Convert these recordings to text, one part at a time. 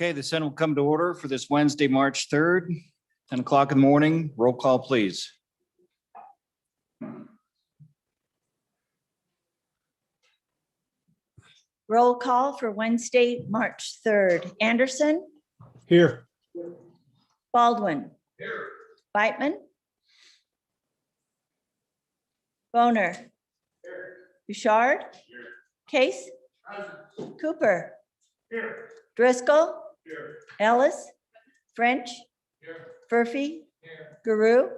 Okay, the Senate will come to order for this Wednesday, March 3rd, 10 o'clock in the morning. Roll call, please. Roll call for Wednesday, March 3rd. Anderson? Here. Baldwin? Here. Beitman? Boner? Here. Bouchard? Here. Case? Present. Cooper? Here. Driscoll? Here. Ellis? French? Here. Furphy? Here. Guru? Here.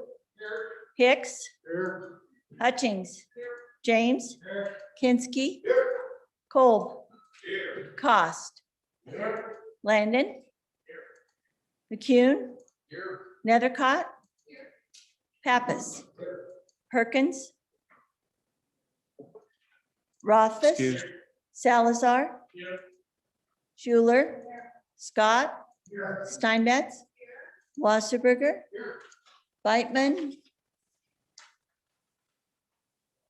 Hicks? Here. Hutchings? Here. James? Here. Kinski? Here. Kolb? Here. Cost? Here. Landon? Here. McCune? Here. Nethercott? Here. Pappas? Here. Perkins? Rothfuss? Excused. Salazar? Here. Schuler? Scott? Here. Steinmetz? Wasserberger? Here. Beitman?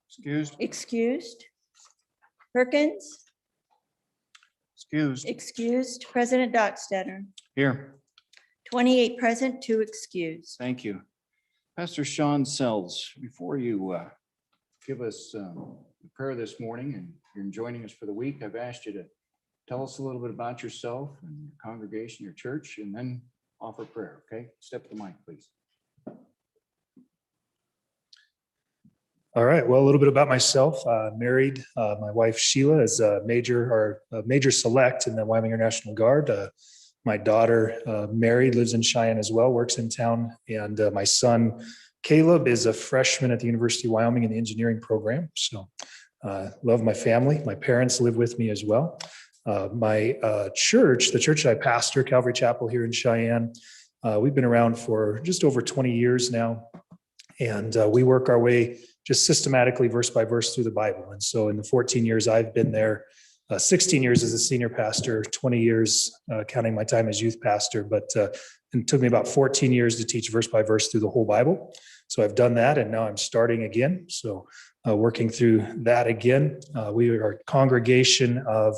Excused. Excused. Perkins? Excused. Excused. President Dockstader? Here. 28 present, 2 excused. Thank you. Pastor Sean Sells, before you give us the prayer this morning and you're joining us for the week, I've asked you to tell us a little bit about yourself and your congregation, your church, and then offer prayer, okay? Step to the mic, please. All right. Well, a little bit about myself. Married. My wife Sheila is a major select in the Wyoming Air National Guard. My daughter, married, lives in Cheyenne as well, works in town, and my son Caleb is a freshman at the University of Wyoming in the engineering program. So, love my family. My parents live with me as well. My church, the church that I pastor, Calvary Chapel here in Cheyenne, we've been around for just over 20 years now, and we work our way just systematically verse by verse through the Bible. And so in the 14 years I've been there, 16 years as a senior pastor, 20 years counting my time as youth pastor, but it took me about 14 years to teach verse by verse through the whole Bible. So I've done that, and now I'm starting again. So working through that again. We are a congregation of,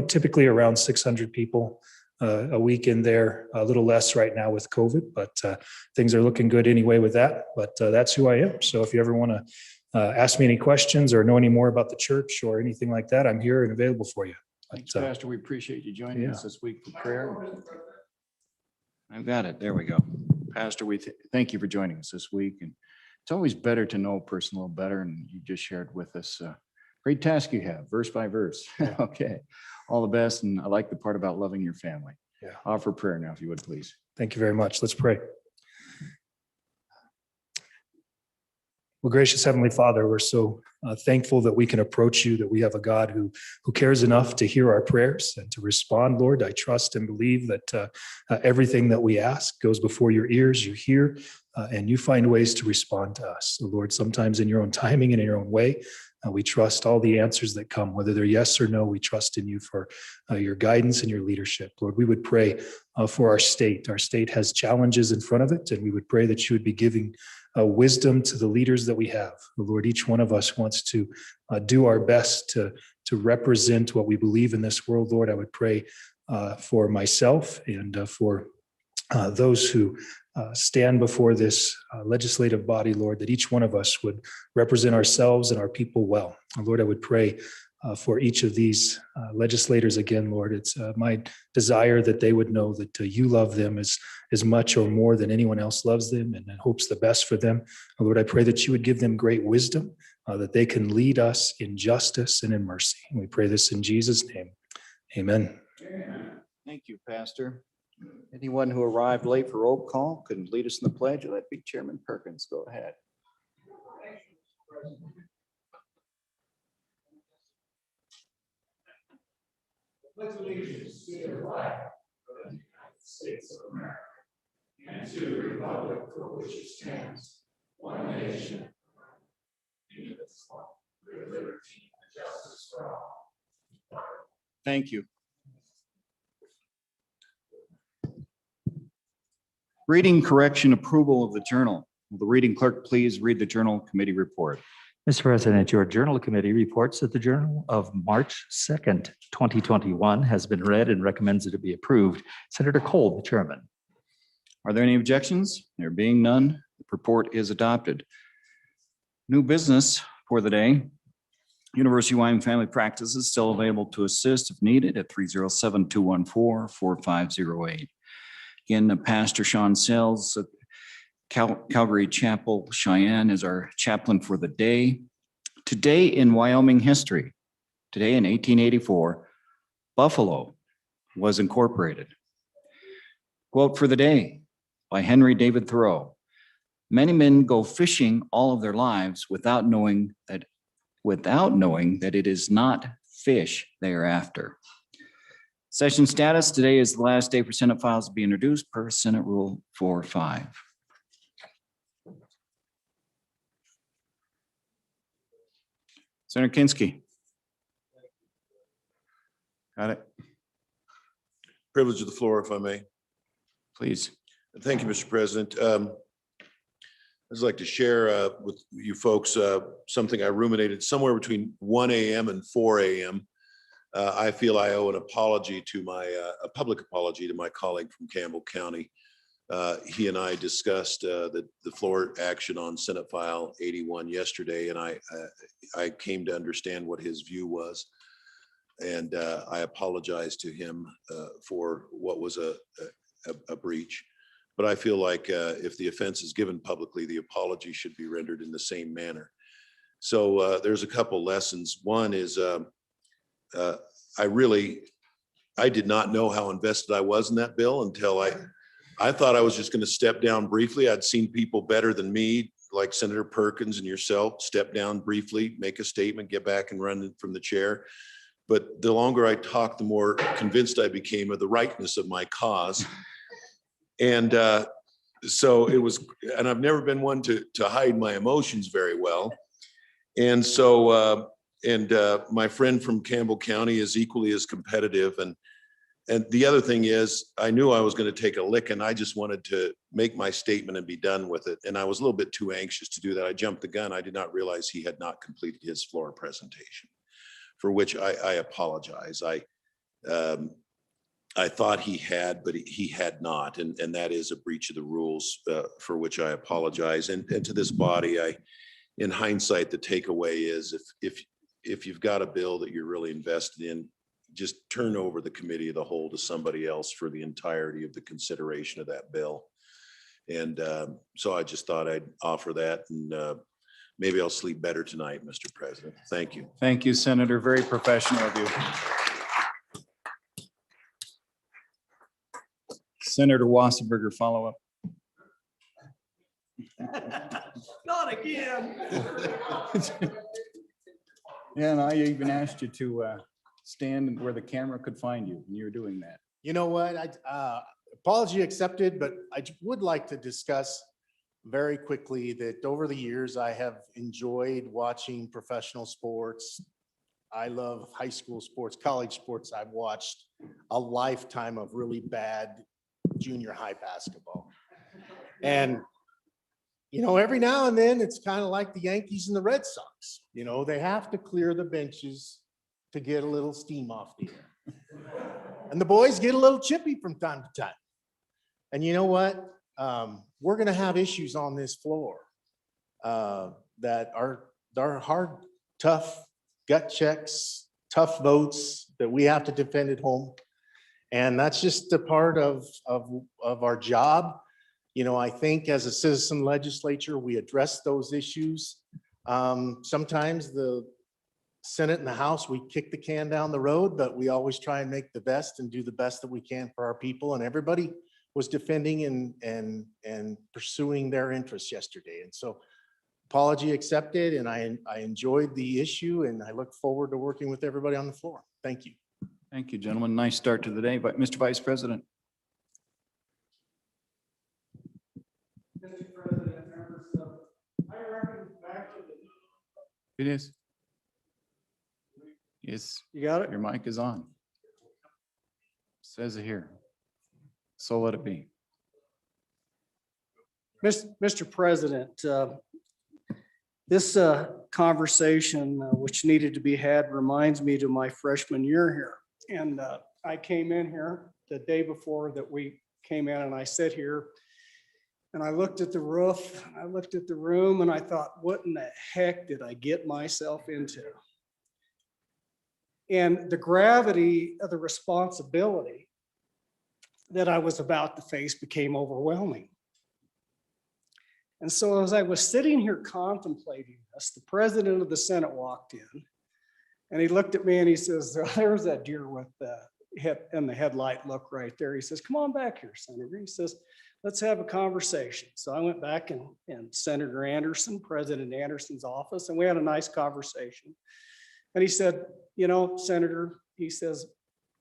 typically around 600 people a week in there, a little less right now with COVID, but things are looking good anyway with that. But that's who I am. So if you ever want to ask me any questions or know any more about the church or anything like that, I'm here and available for you. Thanks, Pastor. We appreciate you joining us this week for prayer. I've got it. There we go. Pastor, we thank you for joining us this week. And it's always better to know a person a little better. And you just shared with us great task you have, verse by verse. Okay. All the best. And I like the part about loving your family. Yeah. Offer prayer now, if you would, please. Thank you very much. Let's pray. Well, gracious Heavenly Father, we're so thankful that we can approach you, that we have a God who cares enough to hear our prayers and to respond. Lord, I trust and believe that everything that we ask goes before your ears, you hear, and you find ways to respond to us. So Lord, sometimes in your own timing and in your own way, we trust all the answers that come, whether they're yes or no. We trust in you for your guidance and your leadership. Lord, we would pray for our state. Our state has challenges in front of it, and we would pray that you would be giving wisdom to the leaders that we have. Lord, each one of us wants to do our best to represent what we believe in this world. Lord, I would pray for myself and for those who stand before this legislative body, Lord, that each one of us would represent ourselves and our people well. Lord, I would pray for each of these legislators again, Lord. It's my desire that they would know that you love them as much or more than anyone else loves them and hopes the best for them. Lord, I pray that you would give them great wisdom, that they can lead us in justice and in mercy. And we pray this in Jesus' name. Amen. Thank you, Pastor. Anyone who arrived late for roll call couldn't lead us in the pledge? That'd be Chairman Perkins. Go ahead. Pledge allegiance to the flag of the United States of America and to the republic for which it stands, one nation, indivisible, with liberty and justice for all. Thank you. Reading correction approval of the journal. Will the reading clerk please read the journal committee report? Mr. President, your Journal Committee reports that the Journal of March 2nd, 2021 has been read and recommends that it be approved. Senator Cole, the chairman. Are there any objections? There being none, the report is adopted. New business for the day. University of Wyoming Family Practice is still available to assist if needed at 307-214-4508. Again, Pastor Sean Sells at Calvary Chapel, Cheyenne is our chaplain for the day. Today in Wyoming history, today in 1884, Buffalo was incorporated. Quote for the day by Henry David Thoreau. Many men go fishing all of their lives without knowing that it is not fish they are after. Session status, today is the last day for Senate files to be introduced per Senate Rule 4.5. Senator Kinski. Got it. Privilege of the floor, if I may. Please. Thank you, Mr. President. I'd just like to share with you folks something I ruminated somewhere between 1 a.m. and 4 a.m. I feel I owe an apology to a public apology to my colleague from Campbell County. He and I discussed the floor action on Senate File 81 yesterday, and I came to understand what his view was. And I apologize to him for what was a breach. But I feel like if the offense is given publicly, the apology should be rendered in the same manner. So there's a couple lessons. One is I did not know how invested I was in that bill until I thought I was just going to step down briefly. I'd seen people better than me, like Senator Perkins and yourself, step down briefly, make a statement, get back and run from the chair. But the longer I talked, the more convinced I became of the rightness of my cause. And so it was, and I've never been one to hide my emotions very well. And so, my friend from Campbell County is equally as competitive. And the other thing is, I knew I was going to take a licking. I just wanted to make my statement and be done with it. And I was a little bit too anxious to do that. I jumped the gun. I did not realize he had not completed his floor presentation, for which I apologize. I thought he had, but he had not. And that is a breach of the rules, for which I apologize. And to this body, in hindsight, the takeaway is if you've got a bill that you're really invested in, just turn over the committee of the whole to somebody else for the entirety of the consideration of that bill. And so I just thought I'd offer that, and maybe I'll sleep better tonight, Mr. President. Thank you. Thank you, Senator. Very professional of you. Senator Wassenberger, follow up. Not again. Yeah, and I even asked you to stand where the camera could find you, and you're doing that. You know what? Apology accepted, but I would like to discuss very quickly that over the years, I have enjoyed watching professional sports. I love high school sports, college sports. I've watched a lifetime of really bad junior high basketball. And, you know, every now and then it's kind of like the Yankees and the Red Sox. You know, they have to clear the benches to get a little steam off the air. And the boys get a little chippy from time to time. And you know what? We're going to have issues on this floor that are hard, tough gut checks, tough votes that we have to defend at home. And that's just a part of our job. You know, I think as a citizen legislature, we address those issues. Sometimes the Senate and the House, we kick the can down the road, but we always try and make the best and do the best that we can for our people. And everybody was defending and pursuing their interests yesterday. And so apology accepted, and I enjoyed the issue, and I look forward to working with everybody on the floor. Thank you. Thank you, gentlemen. Nice start to the day, but Mr. Vice President. Mr. President, members, I reckon back to the. It is. Yes. You got it? Your mic is on. Says it here. So let it be. Mr. President, This conversation, which needed to be had, reminds me to my freshman year here. And I came in here the day before that we came in, and I sit here and I looked at the roof, I looked at the room, and I thought, what in the heck did I get myself into? And the gravity of the responsibility that I was about to face became overwhelming. And so as I was sitting here contemplating this, the president of the Senate walked in and he looked at me and he says, there's that deer with the headlight look right there. He says, come on back here, Senator. He says, let's have a conversation. So I went back and Senator Anderson, President Anderson's office, and we had a nice conversation. And he said, you know, Senator, he says,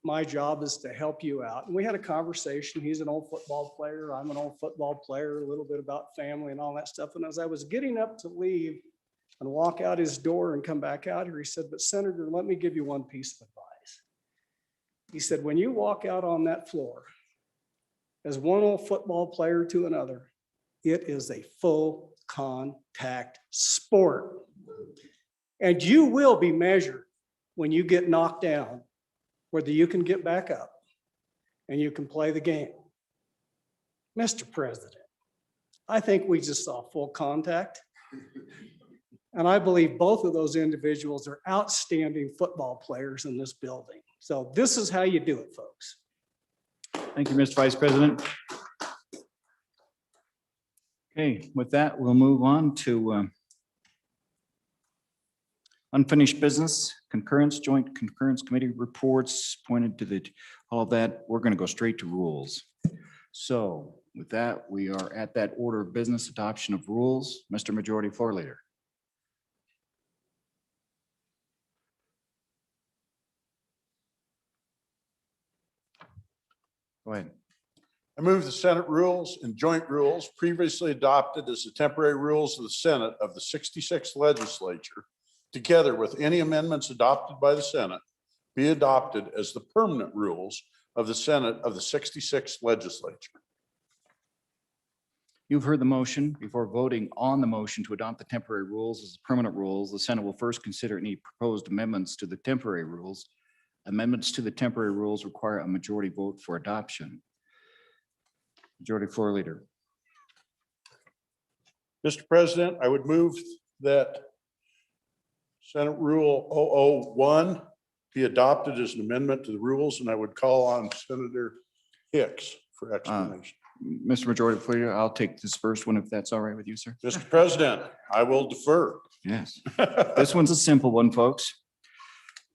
my job is to help you out. And we had a conversation. He's an old football player. I'm an old football player, a little bit about family and all that stuff. And as I was getting up to leave and walk out his door and come back out here, he said, but Senator, let me give you one piece of advice. He said, when you walk out on that floor as one old football player to another, it is a full contact sport. And you will be measured when you get knocked down, whether you can get back up and you can play the game. Mr. President, I think we just saw full contact. And I believe both of those individuals are outstanding football players in this building. So this is how you do it, folks. Thank you, Mr. Vice President. Okay, with that, we'll move on to unfinished business, joint concurrence committee reports pointed to all of that. We're going to go straight to rules. So with that, we are at that order of business, adoption of rules. Mr. Majority Floor Leader. Go ahead. I move the Senate rules and joint rules previously adopted as the temporary rules of the Senate of the 66th legislature, together with any amendments adopted by the Senate, be adopted as the permanent rules of the Senate of the 66th legislature. You've heard the motion. Before voting on the motion to adopt the temporary rules as permanent rules, the Senate will first consider any proposed amendments to the temporary rules. Amendments to the temporary rules require a majority vote for adoption. Majority Floor Leader. Mr. President, I would move that Senate Rule 001 be adopted as an amendment to the rules, and I would call on Senator Hicks for explanation. Mr. Majority Floor Leader, I'll take this first one if that's all right with you, sir. Mr. President, I will defer. Yes. This one's a simple one, folks.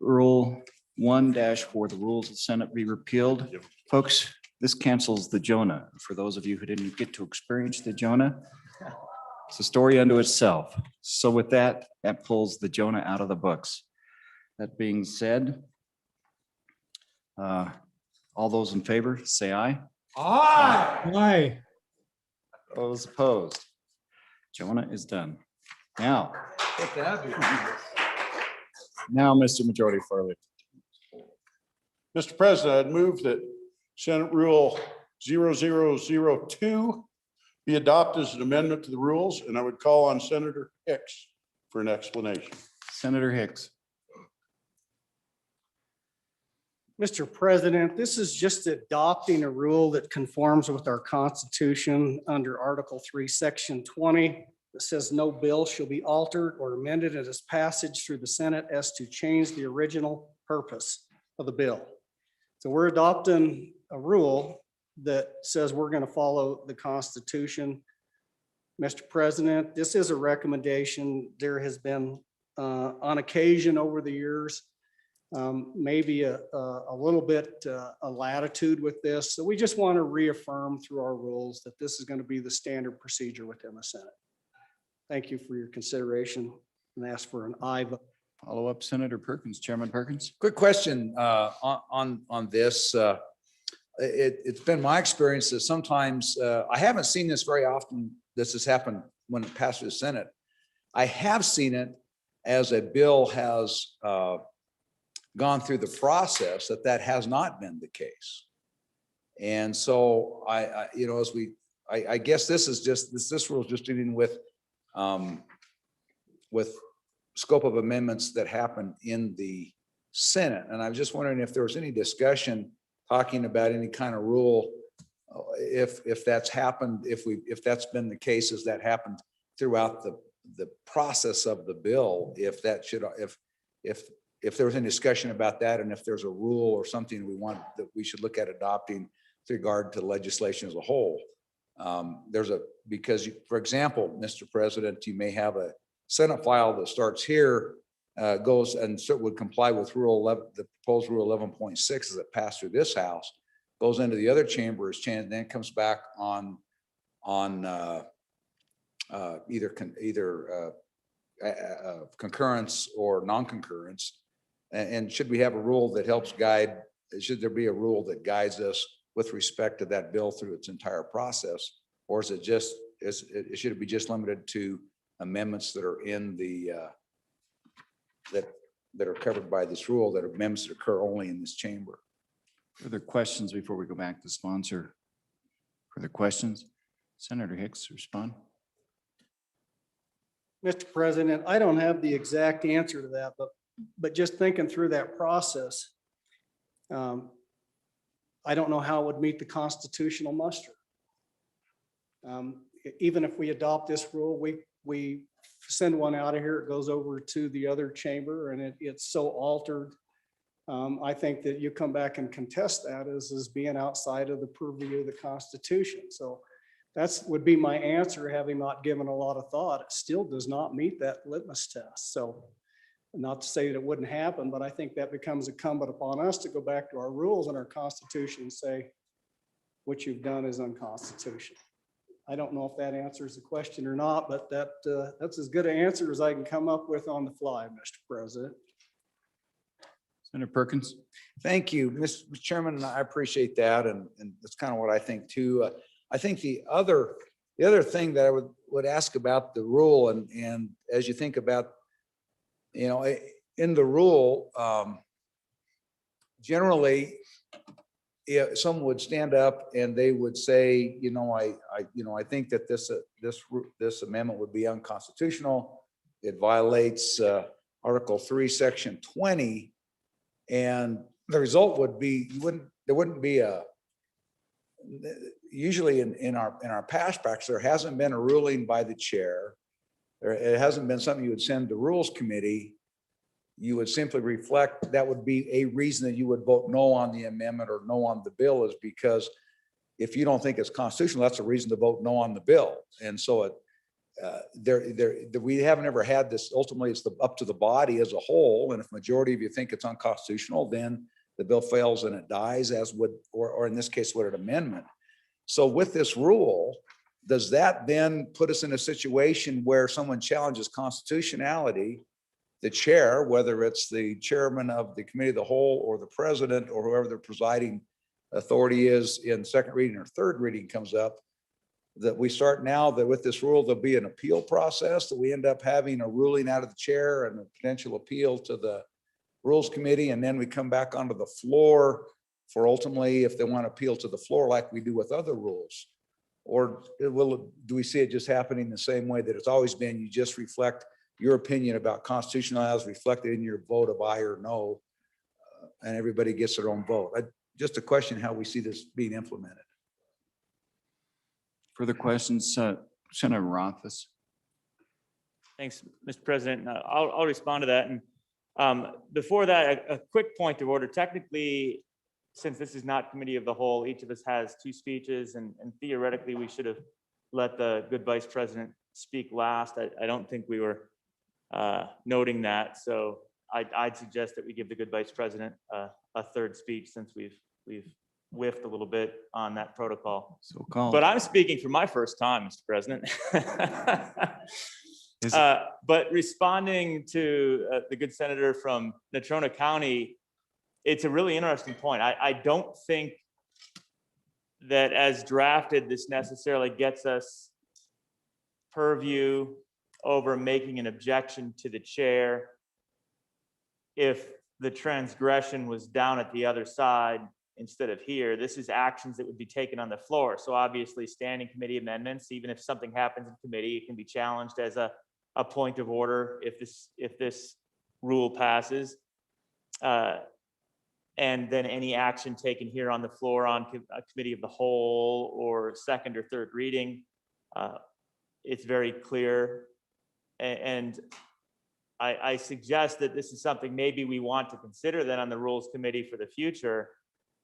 Rule 1-4, the rules of the Senate be repealed. Folks, this cancels the Jonah. For those of you who didn't get to experience the Jonah, it's a story unto itself. So with that, that pulls the Jonah out of the books. That being said, all those in favor, say aye. Aye. Aye. Those opposed. Jonah is done. Now, Mr. Majority Floor Leader. Mr. President, I'd move that Senate Rule 0002 be adopted as an amendment to the rules, and I would call on Senator Hicks for an explanation. Senator Hicks. Mr. President, this is just adopting a rule that conforms with our Constitution under Article 3, Section 20. That says no bill shall be altered or amended in its passage through the Senate as to change the original purpose of the bill. So we're adopting a rule that says we're going to follow the Constitution. Mr. President, this is a recommendation. There has been on occasion over the years, maybe a little bit a latitude with this. So we just want to reaffirm through our rules that this is going to be the standard procedure within the Senate. Thank you for your consideration and ask for an aye vote. Follow up, Senator Perkins, Chairman Perkins. Quick question on this. It's been my experience that sometimes, I haven't seen this very often. This has happened when it passes the Senate. I have seen it as a bill has gone through the process that has not been the case. And so I guess this is just, this rule is just dealing with with scope of amendments that happen in the Senate. And I was just wondering if there was any discussion talking about any kind of rule, if that's happened, if that's been the case, has that happened throughout the process of the bill, if that should, if there was any discussion about that, and if there's a rule or something that we should look at adopting with regard to legislation as a whole. Because for example, Mr. President, you may have a Senate file that starts here, goes and so would comply with Rule 11, the proposed Rule 11.6 as it passed through this House, goes into the other chamber, is changed, then comes back on either concurrence or non-concurrence. And should we have a rule that helps guide, should there be a rule that guides us with respect to that bill through its entire process? Or is it just, should it be just limited to amendments that are in the, that are covered by this rule, that are amendments that occur only in this chamber? Further questions before we go back to the sponsor? Further questions? Senator Hicks, respond. Mr. President, I don't have the exact answer to that, but just thinking through that process, I don't know how it would meet the constitutional muster. Even if we adopt this rule, we send one out of here, it goes over to the other chamber, and it's so altered. I think that you come back and contest that as being outside of the purview of the Constitution. So that's would be my answer, having not given a lot of thought. It still does not meet that litmus test. So not to say that it wouldn't happen, but I think that becomes incumbent upon us to go back to our rules and our Constitution and say, what you've done is unconstitutional. I don't know if that answers the question or not, but that's as good an answer as I can come up with on the fly, Mr. President. Senator Perkins. Thank you, Mr. Chairman. I appreciate that. And that's kind of what I think too. I think the other thing that I would ask about the rule, and as you think about, in the rule, generally, someone would stand up and they would say, I think that this amendment would be unconstitutional. It violates Article 3, Section 20, and the result would be there wouldn't be a. Usually in our past practice, there hasn't been a ruling by the chair. It hasn't been something you would send to Rules Committee. You would simply reflect, that would be a reason that you would vote no on the amendment or no on the bill, is because if you don't think it's constitutional, that's a reason to vote no on the bill. And so we haven't ever had this. Ultimately, it's up to the body as a whole. And if majority of you think it's unconstitutional, then the bill fails and it dies, as would, or in this case, would an amendment. So with this rule, does that then put us in a situation where someone challenges constitutionality, the chair, whether it's the chairman of the committee of the whole or the president or whoever the presiding authority is in second reading or third reading comes up, that we start now that with this rule, there'll be an appeal process, that we end up having a ruling out of the chair and a potential appeal to the Rules Committee, and then we come back onto the floor for ultimately, if they want to appeal to the floor like we do with other rules? Or do we see it just happening the same way that it's always been? You just reflect your opinion about constitutional as reflected in your vote of aye or no, and everybody gets their own vote. Just a question how we see this being implemented. Further questions, Senator Rothfuss. Thanks, Mr. President. I'll respond to that. And before that, a quick point of order. Technically, since this is not committee of the whole, each of us has 2 speeches, and theoretically, we should have let the good vice president speak last. I don't think we were noting that. So I'd suggest that we give the good vice president a 3rd speech, since we've whiffed a little bit on that protocol. So called. But I'm speaking for my first time, Mr. President. But responding to the good senator from Natrona County, it's a really interesting point. I don't think that as drafted, this necessarily gets us purview over making an objection to the chair if the transgression was down at the other side instead of here. This is actions that would be taken on the floor. So obviously standing committee amendments, even if something happens in committee, it can be challenged as a a point of order if this rule passes. And then any action taken here on the floor on a committee of the whole or second or third reading, it's very clear. And I suggest that this is something maybe we want to consider then on the Rules Committee for the future,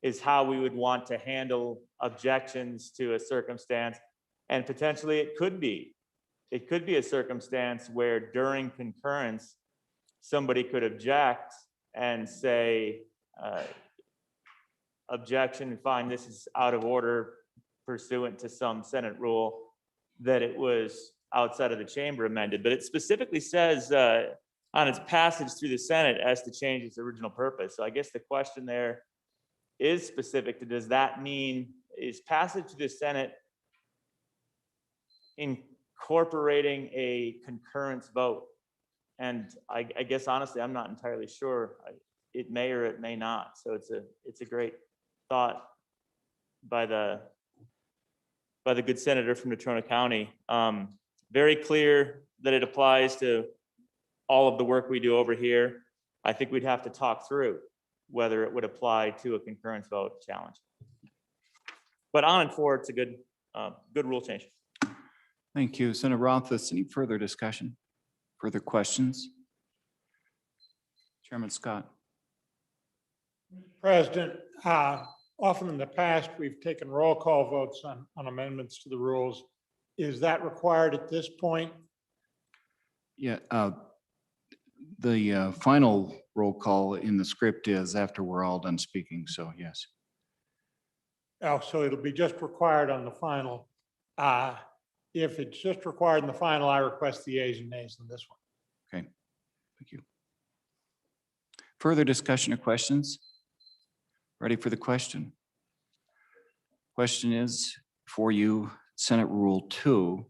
is how we would want to handle objections to a circumstance. And potentially it could be a circumstance where during concurrence, somebody could object and say, objection and find this is out of order pursuant to some Senate rule, that it was outside of the chamber amended. But it specifically says on its passage through the Senate as to change its original purpose. So I guess the question there is specific to, does that mean, is passage to the Senate incorporating a concurrence vote? And I guess honestly, I'm not entirely sure. It may or it may not. So it's a great thought by the good senator from Natrona County. Very clear that it applies to all of the work we do over here. I think we'd have to talk through whether it would apply to a concurrence vote challenge. But on and forward, it's a good rule change. Thank you. Senator Rothfuss, any further discussion? Further questions? Chairman Scott. President, often in the past, we've taken roll call votes on amendments to the rules. Is that required at this point? Yeah, the final roll call in the script is after we're all done speaking, so yes. Oh, so it'll be just required on the final. If it's just required in the final, I request the ayes and nays on this one. Okay, thank you. Further discussion or questions? Ready for the question? Question is for you, Senate Rule 2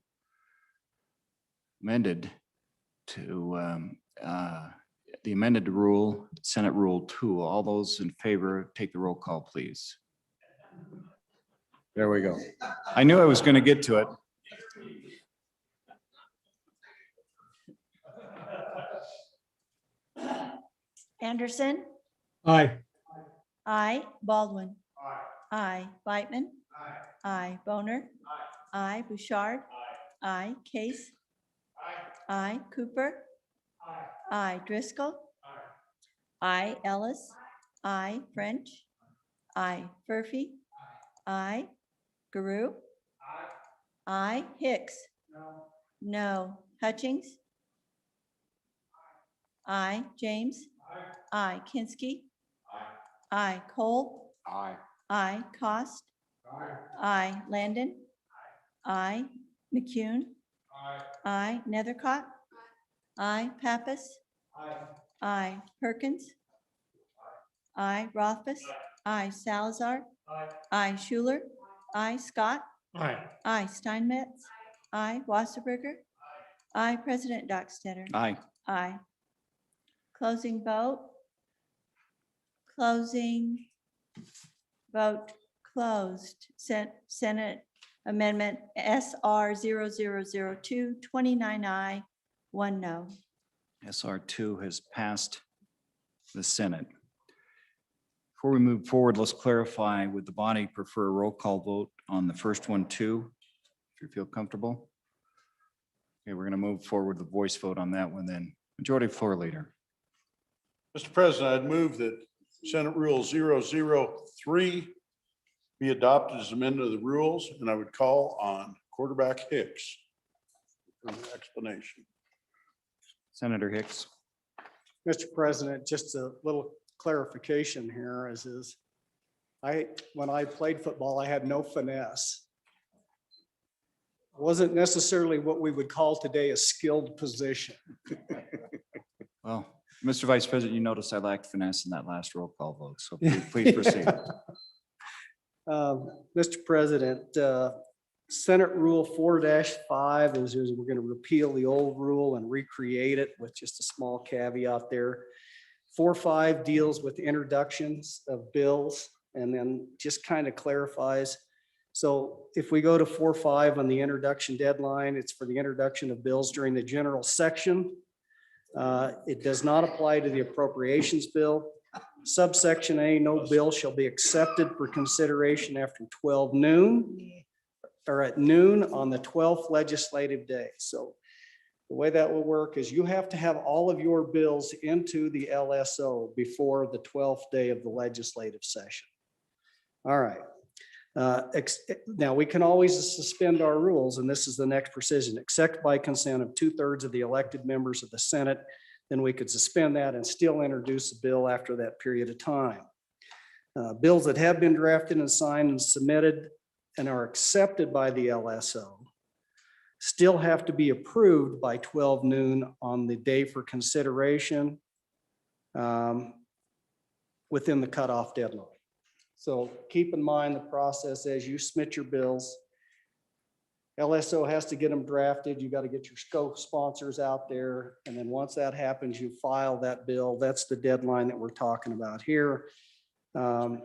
amended to the amended rule, Senate Rule 2. All those in favor, take the roll call, please. There we go. I knew I was going to get to it. Anderson, Aye. I, Baldwin. I, Beitman. I, Boner. I, Bouchard. I, Case. I, Cooper. I, Driscoll. I, Ellis. I, French. I, Furphy. I, Guru. I, Hicks. No. Hutchings. I, James. I, Kinski. I, Cole. I, Cost. I, Landon. I, McCune. I, Nethercott. I, Pappas. I, Perkins. I, Rothfuss. I, Salazar. I, Schuler. I, Scott. Aye. I, Steinmetz. I, Wasserberger. I, President Dockstetter. Aye. Aye. Closing vote. Closing vote closed. Senate Amendment SR 0002, 29 aye, 1 no. SR 2 has passed the Senate. Before we move forward, let's clarify, would the body prefer a roll call vote on the first one too, if you feel comfortable? Okay, we're going to move forward with the voice vote on that one then. Majority Floor Leader. Mr. President, I'd move that Senate Rule 003 be adopted as amendment of the rules, and I would call on Quarterback Hicks for the explanation. Senator Hicks. Mr. President, just a little clarification here is when I played football, I had no finesse. Wasn't necessarily what we would call today a skilled position. Well, Mr. Vice President, you noticed I lacked finesse in that last roll call vote, so please proceed. Mr. President, Senate Rule 4-5 is we're going to repeal the old rule and recreate it with just a small caveat there. 4-5 deals with introductions of bills and then just kind of clarifies So if we go to 4.5 on the introduction deadline, it's for the introduction of bills during the general section. It does not apply to the appropriations bill. Subsection A, no bill shall be accepted for consideration after 12 noon or at noon on the 12th legislative day. So the way that will work is you have to have all of your bills into the LSO before the 12th day of the legislative session. All right. Now, we can always suspend our rules, and this is the next precision, except by consent of 2/3 of the elected members of the Senate. Then we could suspend that and still introduce a bill after that period of time. Bills that have been drafted and signed and submitted and are accepted by the LSO still have to be approved by 12 noon on the day for consideration within the cutoff deadline. So keep in mind the process as you submit your bills. LSO has to get them drafted. You got to get your scope sponsors out there. And then once that happens, you file that bill. That's the deadline that we're talking about here. And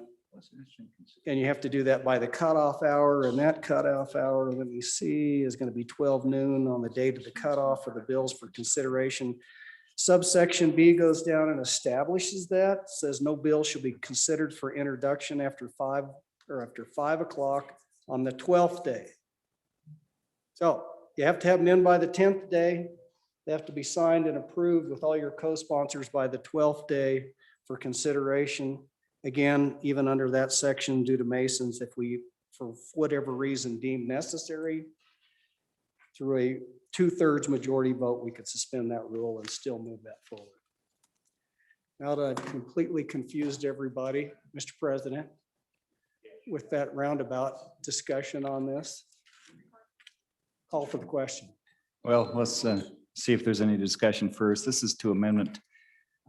you have to do that by the cutoff hour, and that cutoff hour, let me see, is going to be 12 noon on the date of the cutoff for the bills for consideration. Subsection B goes down and establishes that, says no bill shall be considered for introduction after 5 o'clock on the 12th day. So you have to have them in by the 10th day. They have to be signed and approved with all your co-sponsors by the 12th day for consideration. Again, even under that section, due to Masons, if we, for whatever reason, deem necessary, through a 2/3 majority vote, we could suspend that rule and still move that forward. Now that I've completely confused everybody, Mr. President, with that roundabout discussion on this, call for the question. Well, let's see if there's any discussion first. This is to amendment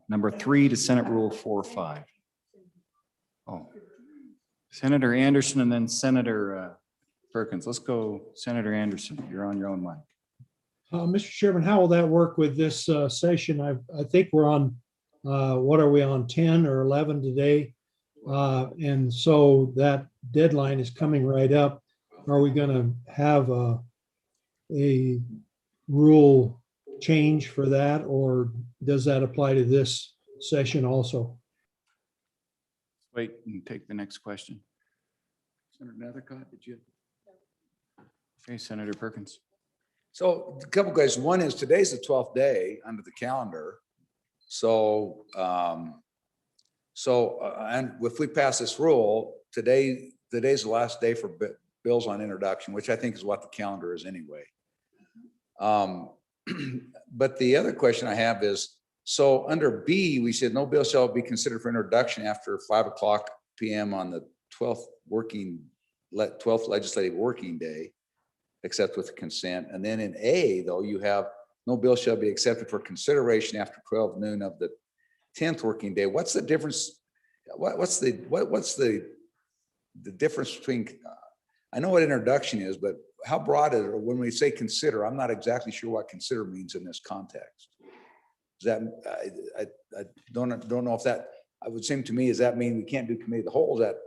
number 3 to Senate Rule 4.5. Oh, Senator Anderson and then Senator Perkins. Let's go, Senator Anderson. You're on your own mic. Mr. Chairman, how will that work with this session? I think we're on, what are we on, 10 or 11 today? And so that deadline is coming right up. Are we going to have a rule change for that, or does that apply to this session also? Wait and take the next question. Senator Nethercott, did you? Okay, Senator Perkins. So a couple guys, one is today's the 12th day under the calendar. So, and if we pass this rule, today's the last day for bills on introduction, which I think is what the calendar is anyway. But the other question I have is, so under B, we said no bill shall be considered for introduction after 5 o'clock PM on the 12th legislative working day, except with consent. And then in A, though, you have no bill shall be accepted for consideration after 12 noon of the 10th working day. What's the difference? What's the difference between, I know what introduction is, but how broad is it? Or when we say consider, I'm not exactly sure what consider means in this context. Is that, I don't know if that, it would seem to me, does that mean we can't do committee of the whole? Is that,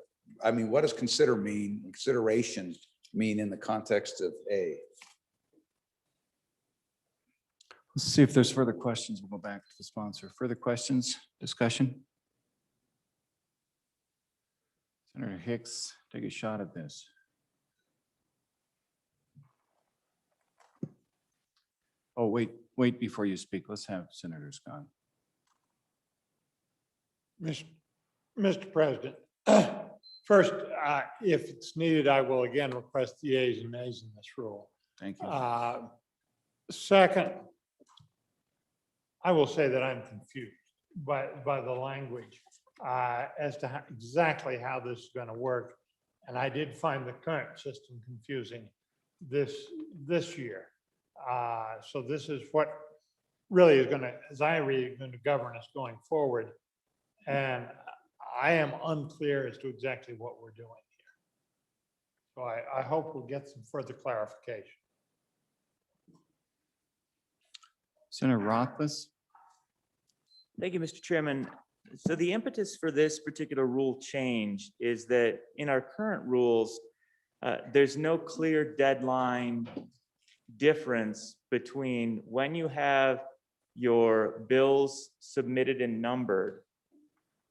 I mean, what does consider mean, consideration mean in the context of A? Let's see if there's further questions. We'll go back to the sponsor. Further questions, discussion? Senator Hicks, take a shot at this. Oh, wait before you speak. Let's have Senator Scott. Mr. President, first, if it's needed, I will again request the ayes and nays in this rule. Thank you. Second, I will say that I'm confused by the language as to exactly how this is going to work. And I did find the current system confusing this year. So this is what really is going to, as I read it, going to govern us going forward. And I am unclear as to exactly what we're doing here. So I hope we'll get some further clarification. Senator Rothfuss. Thank you, Mr. Chairman. So the impetus for this particular rule change is that in our current rules, there's no clear deadline difference between when you have your bills submitted and numbered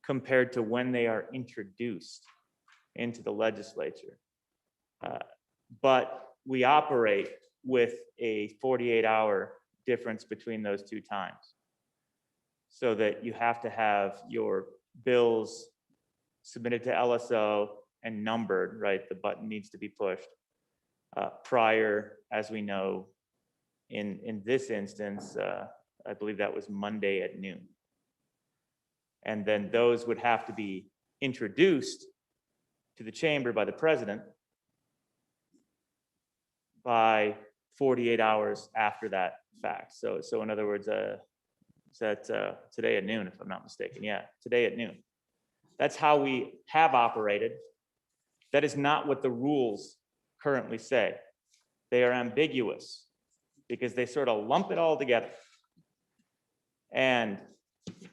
compared to when they are introduced into the legislature. But we operate with a 48-hour difference between those two times, so that you have to have your bills submitted to LSO and numbered, right? The button needs to be pushed prior, as we know, in this instance, I believe that was Monday at noon. And then those would have to be introduced to the chamber by the president by 48 hours after that fact. So in other words, is that today at noon, if I'm not mistaken? Yeah, today at noon. That's how we have operated. That is not what the rules currently say. They are ambiguous because they sort of lump it all together. And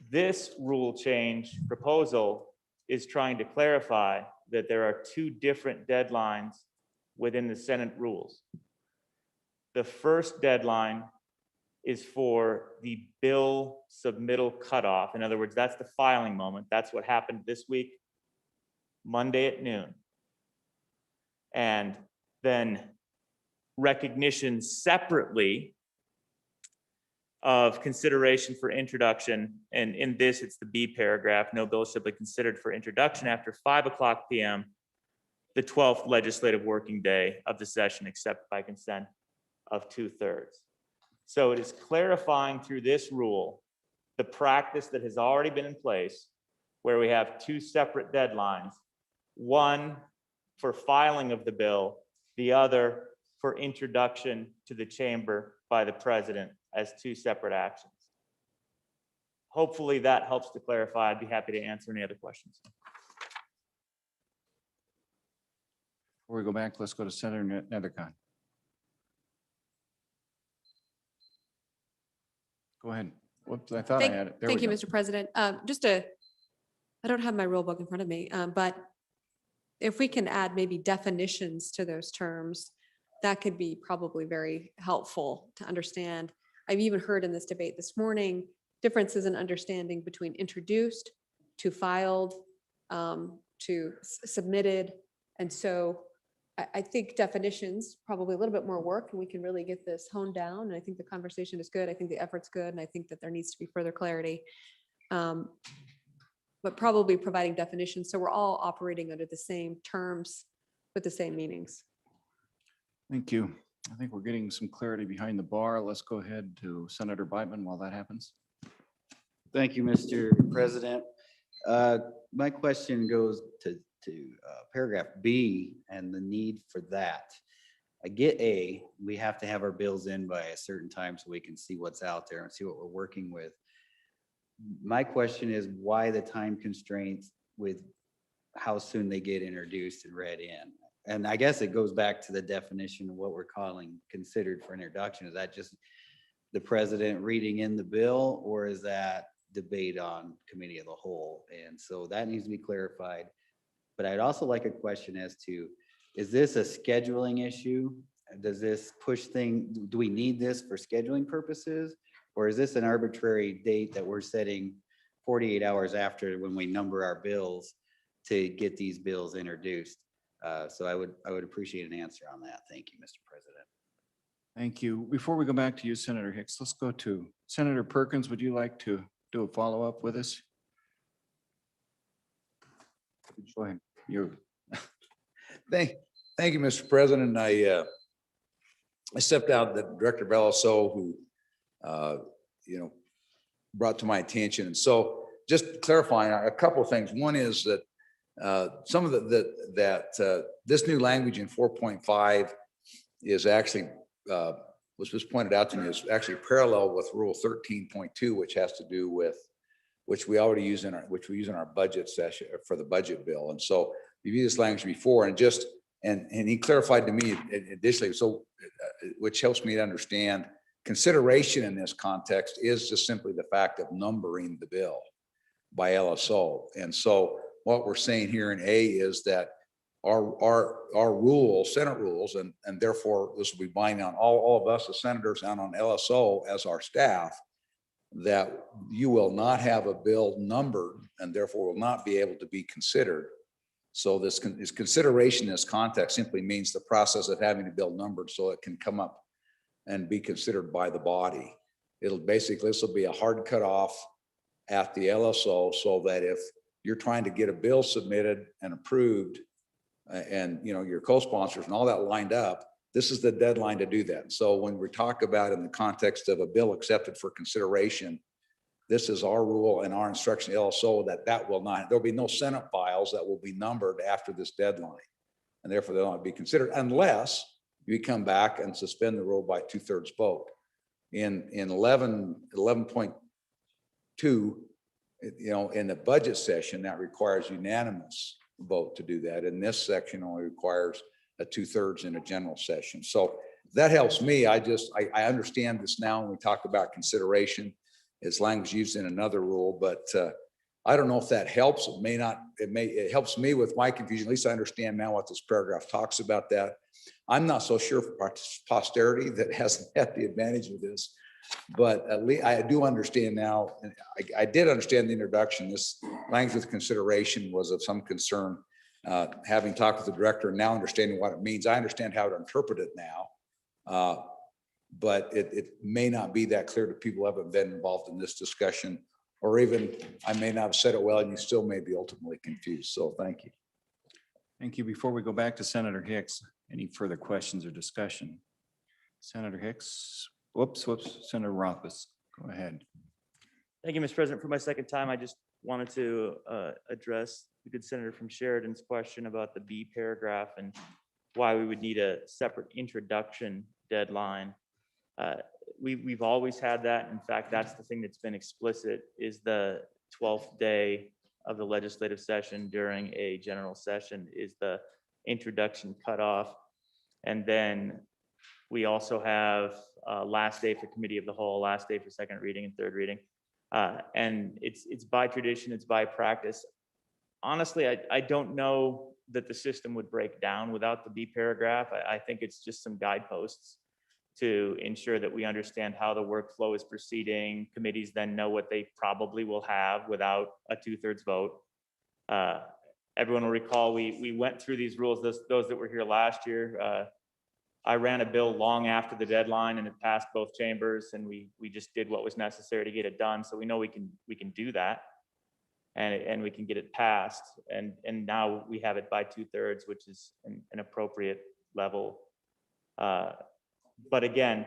this rule change proposal is trying to clarify that there are two different deadlines within the Senate rules. The first deadline is for the bill submittal cutoff. In other words, that's the filing moment. That's what happened this week, Monday at noon. And then recognition separately of consideration for introduction. And in this, it's the B paragraph, no bill shall be considered for introduction after 5:00 p.m., the 12th legislative working day of the session, except by consent of 2/3. So it is clarifying through this rule the practice that has already been in place, where we have two separate deadlines, one for filing of the bill, the other for introduction to the chamber by the president as two separate actions. Hopefully that helps to clarify. I'd be happy to answer any other questions. Before we go back, let's go to Senator Nethercon. Go ahead. Whoops, I thought I had it. There Thank we you, go. Mr. President. I don't have my rule book in front of me, but if we can add maybe definitions to those terms, that could be probably very helpful to understand. I've even heard in this debate this morning, differences in understanding between introduced to filed to submitted. And so I think definitions, probably a little bit more work, and we can really get this honed down. And I think the conversation is good. I think the effort's good. And I think that there needs to be further clarity. But probably providing definitions so we're all operating under the same terms with the same meanings. Thank you. I think we're getting some clarity behind the bar. Let's go ahead to Senator Beitman while that happens. Thank you, Mr. President. My question goes to paragraph B and the need for that. I get A, we have to have our bills in by a certain time so we can see what's out there and see what we're working with. My question is why the time constraints with how soon they get introduced and read in? And I guess it goes back to the definition of what we're calling considered for introduction. Is that just the president reading in the bill, or is that debate on committee of the whole? And so that needs to be clarified. But I'd also like a question as to, is this a scheduling issue? Does this push thing, do we need this for scheduling purposes? Or is this an arbitrary date that we're setting 48 hours after when we number our bills to get these bills introduced? So I would appreciate an answer on that. Thank you, Mr. President. Thank you. Before we go back to you, Senator Hicks, let's go to Senator Perkins. Would you like to do a follow-up with us? Go ahead. Thank you, Mr. President. I stepped out, the director of LSO who, brought to my attention. And so just clarifying a couple of things. One is that some of this new language in 4.5 is actually, was just pointed out to me, is actually parallel with Rule 13.2, which has to do with, which we already use in our budget session for the budget bill. And so we've used this language before, and just, and he clarified to me additionally, so which helps me to understand consideration in this context is just simply the fact of numbering the bill by LSO. And so what we're saying here in A is that our rules, Senate rules, and therefore this will be binding on all of us as senators and on LSO as our staff, that you will not have a bill numbered and therefore will not be able to be considered. So this consideration in this context simply means the process of having a bill numbered so it can come up and be considered by the body. It'll basically, this will be a hard cutoff at the LSO so that if you're trying to get a bill submitted and approved and your co-sponsors and all that lined up, this is the deadline to do that. So when we talk about in the context of a bill accepted for consideration, this is our rule and our instruction to LSO that will not, there'll be no Senate files that will be numbered after this deadline. And therefore they'll not be considered unless you come back and suspend the rule by 2/3 vote. In 11.2, in the budget session, that requires unanimous vote to do that. And this section only requires a 2/3 in a general session. So that helps me. I understand this now when we talk about consideration. It's language used in another rule, but I don't know if that helps. It may not, it helps me with my confusion. At least I understand now what this paragraph talks about that. I'm not so sure for posterity that hasn't had the advantage of this, but at least I do understand now. And I did understand the introduction. This language with consideration was of some concern. Having talked with the director and now understanding what it means, I understand how to interpret it now. But it may not be that clear to people who haven't been involved in this discussion, or even I may not have said it well and you still may be ultimately confused. So thank you. Thank you. Before we go back to Senator Hicks, any further questions or discussion? Senator Hicks, whoops, Senator Rothfuss, go ahead. Thank you, Mr. President. For my second time, I just wanted to address the good senator from Sheridan's question about the B paragraph and why we would need a separate introduction deadline. We've always had that. In fact, that's the thing that's been explicit, is the 12th day of the legislative session during a general session is the introduction cutoff. And then we also have last day for committee of the whole, last day for second reading and third reading. And it's by tradition, it's by practice. Honestly, I don't know that the system would break down without the B paragraph. I think it's just some guideposts to ensure that we understand how the workflow is proceeding. Committees then know what they probably will have without a 2/3 vote. Everyone will recall we went through these rules, those that were here last year. I ran a bill long after the deadline and it passed both chambers, and we just did what was necessary to get it done. So we know we can do that, and we can get it passed. And now we have it by 2/3, which is an appropriate level. But again,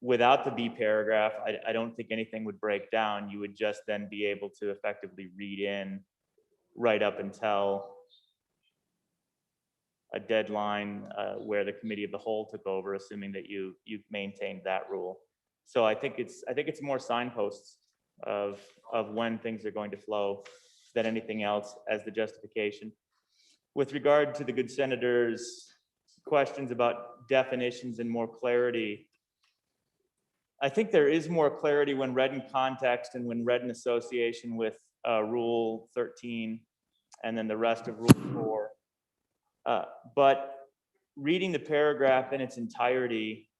without the B paragraph, I don't think anything would break down. You would just then be able to effectively read in right up until a deadline where the committee of the whole took over, assuming that you've maintained that rule. So I think it's more signposts of when things are going to flow than anything else as the justification. With regard to the good senator's questions about definitions and more clarity, I think there is more clarity when read in context and when read in association with Rule 13 and then the rest of Rule 4. But reading the paragraph in its entirety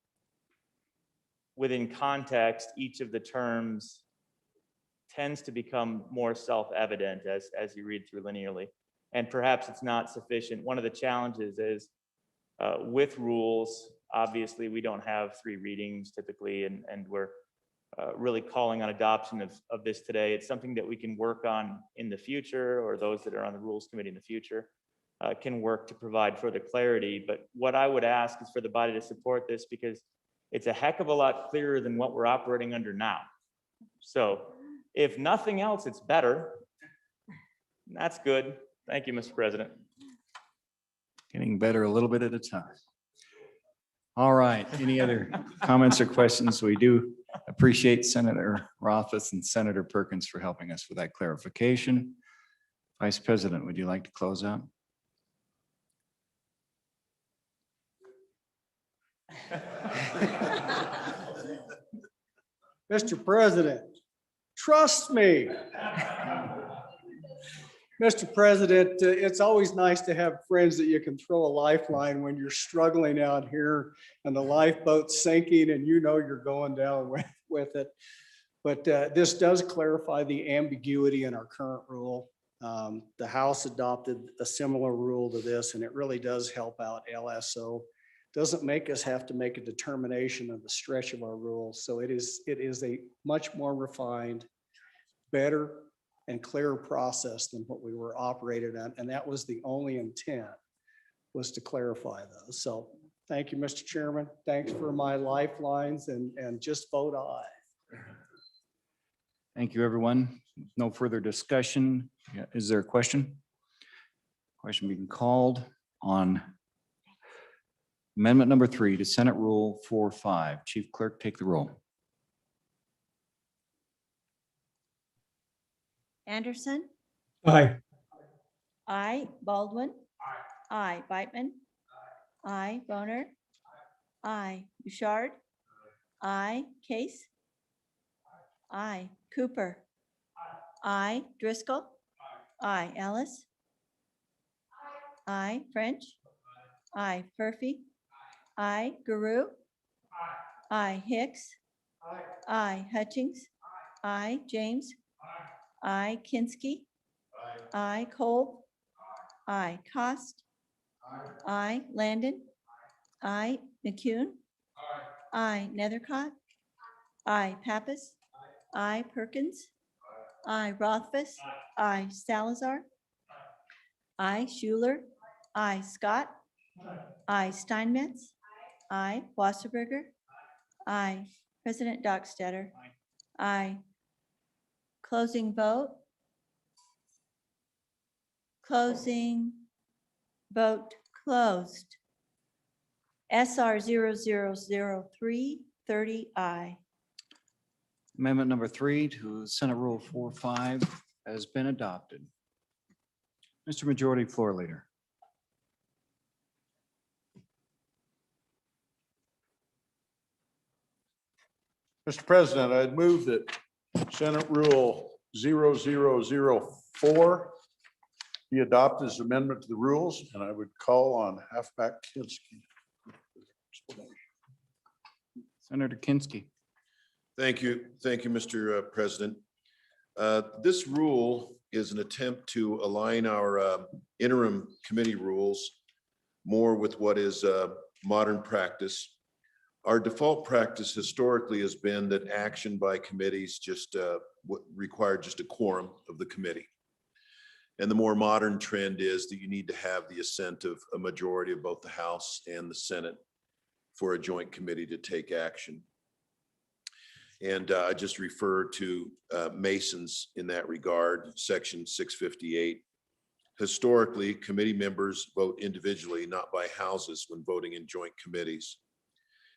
within context, each of the terms tends to become more self-evident as you read through linearly. And perhaps it's not sufficient. One of the challenges is with rules, obviously we don't have 3 readings typically, and we're really calling on adoption of this today. It's something that we can work on in the future, or those that are on the Rules Committee in the future can work to provide further clarity. But what I would ask is for the body to support this, because it's a heck of a lot clearer than what we're operating under now. So if nothing else, it's better. That's good. Thank you, Mr. President. Getting better a little bit at a time. All right, any other comments or questions? We do appreciate Senator Rothfuss and Senator Perkins for helping us with that clarification. Vice President, would you like to close out? Mr. President, trust me. Mr. President, it's always nice to have friends that you can throw a lifeline when you're struggling out here and the lifeboat's sinking and you know you're going down with it. But this does clarify the ambiguity in our current rule. The House adopted a similar rule to this, and it really does help out LSO. Doesn't make us have to make a determination of the stretch of our rules. So it is a much more refined, better, and clearer process than what we were operated on. And that was the only intent, was to clarify those. So thank you, Mr. Chairman. Thanks for my lifelines, and just vote aye. Thank you, everyone. No further discussion. Yeah, is there a question? Question being called on amendment number 3 to Senate Rule 4.5. Chief Clerk, take the roll. Anderson, Aye. I, Baldwin. I, Beitman. I, Boner. I, Bouchard. I, Case. I, Cooper. I, Driscoll. I, Ellis. I, French. I, Furphy. I, Guru. I, Hicks. I, Hutchings. I, James. I, Kinski. I, Kolb. I, Cost. I, Landon. I, McCune. I, Nethercott. I, Pappas. I, Perkins. I, Rothfuss. I, Salazar. I, Schuler. I, Scott. I, Steinmetz. I, Wasserberger. I, President Dockstader. I, closing vote. Closing vote closed. SR 0003 30I. Amendment number 3 to Senate Rule 4.5 has been adopted. Mr. Majority Floor Leader. Mr. President, I'd move that Senate Rule 0004 be adopted as amendment to the rules, and I would call on Halfback Kinski. Senator Kinski. Thank you. Thank you, Mr. President. This rule is an attempt to align our interim committee rules more with what is modern practice. Our default practice historically has been that action by committees just required just a quorum of the committee. And the more modern trend is that you need to have the assent of a majority of both the House and the Senate for a joint committee to take action. And I just refer to Mason's in that regard, section 658. Historically, committee members vote individually, not by houses when voting in joint committees.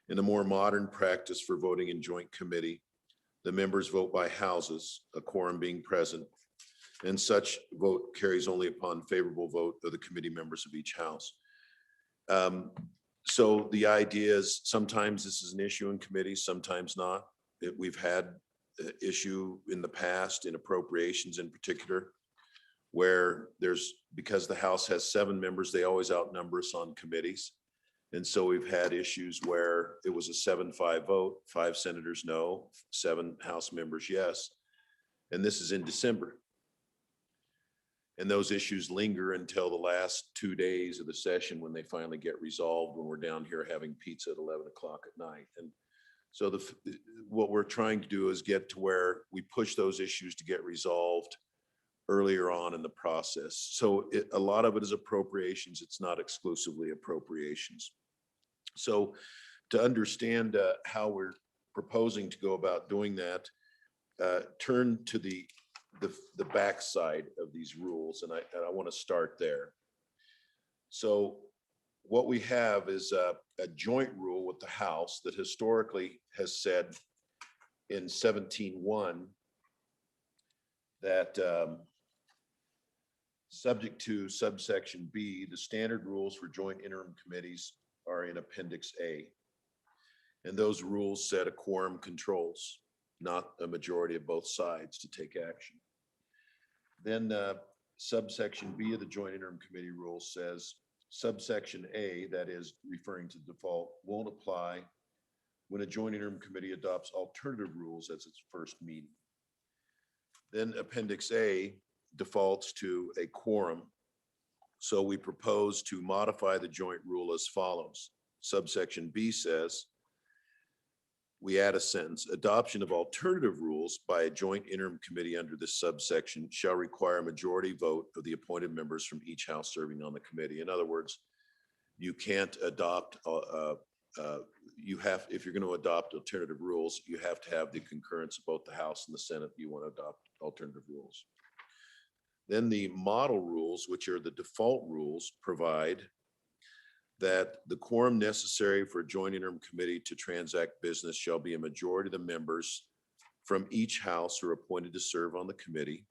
In a more modern practice for voting in joint committee, the members vote by houses, a quorum being present, and such vote carries only upon favorable vote of the committee members of each house. So the idea is sometimes this is an issue in committees, sometimes not. We've had issue in the past in appropriations in particular, where because the House has 7 members, they always outnumber us on committees. And so we've had issues where it was a 7-5 vote, 5 senators no, 7 House members yes. And this is in December. And those issues linger until the last 2 days of the session when they finally get resolved, when we're down here having pizza at 11 o'clock at night. And so what we're trying to do is get to where we push those issues to get resolved earlier on in the process. So a lot of it is appropriations. It's not exclusively appropriations. So to understand how we're proposing to go about doing that, turn to the backside of these rules, and I want to start there. So what we have is a joint rule with the House that historically has said in 17.1 that subject to subsection B, the standard rules for joint interim committees are in Appendix A. And those rules set a quorum controls, not a majority of both sides to take action. Then subsection B of the joint interim committee rule says subsection A, that is referring to default, won't apply when a joint interim committee adopts alternative rules as its first meeting. Then appendix A defaults to a quorum. So we propose to modify the joint rule as follows. Subsection B says, we add a sentence, adoption of alternative rules by a joint interim committee under this subsection shall require a majority vote of the appointed members from each house serving on the committee. In other words, you can't adopt, if you're going to adopt alternative rules, you have to have the concurrence of both the House and the Senate. You want to adopt alternative rules. Then the model rules, which are the default rules, provide that the quorum necessary for a joint interim committee to transact business shall be a majority of the members from each house who are appointed to serve on the committee,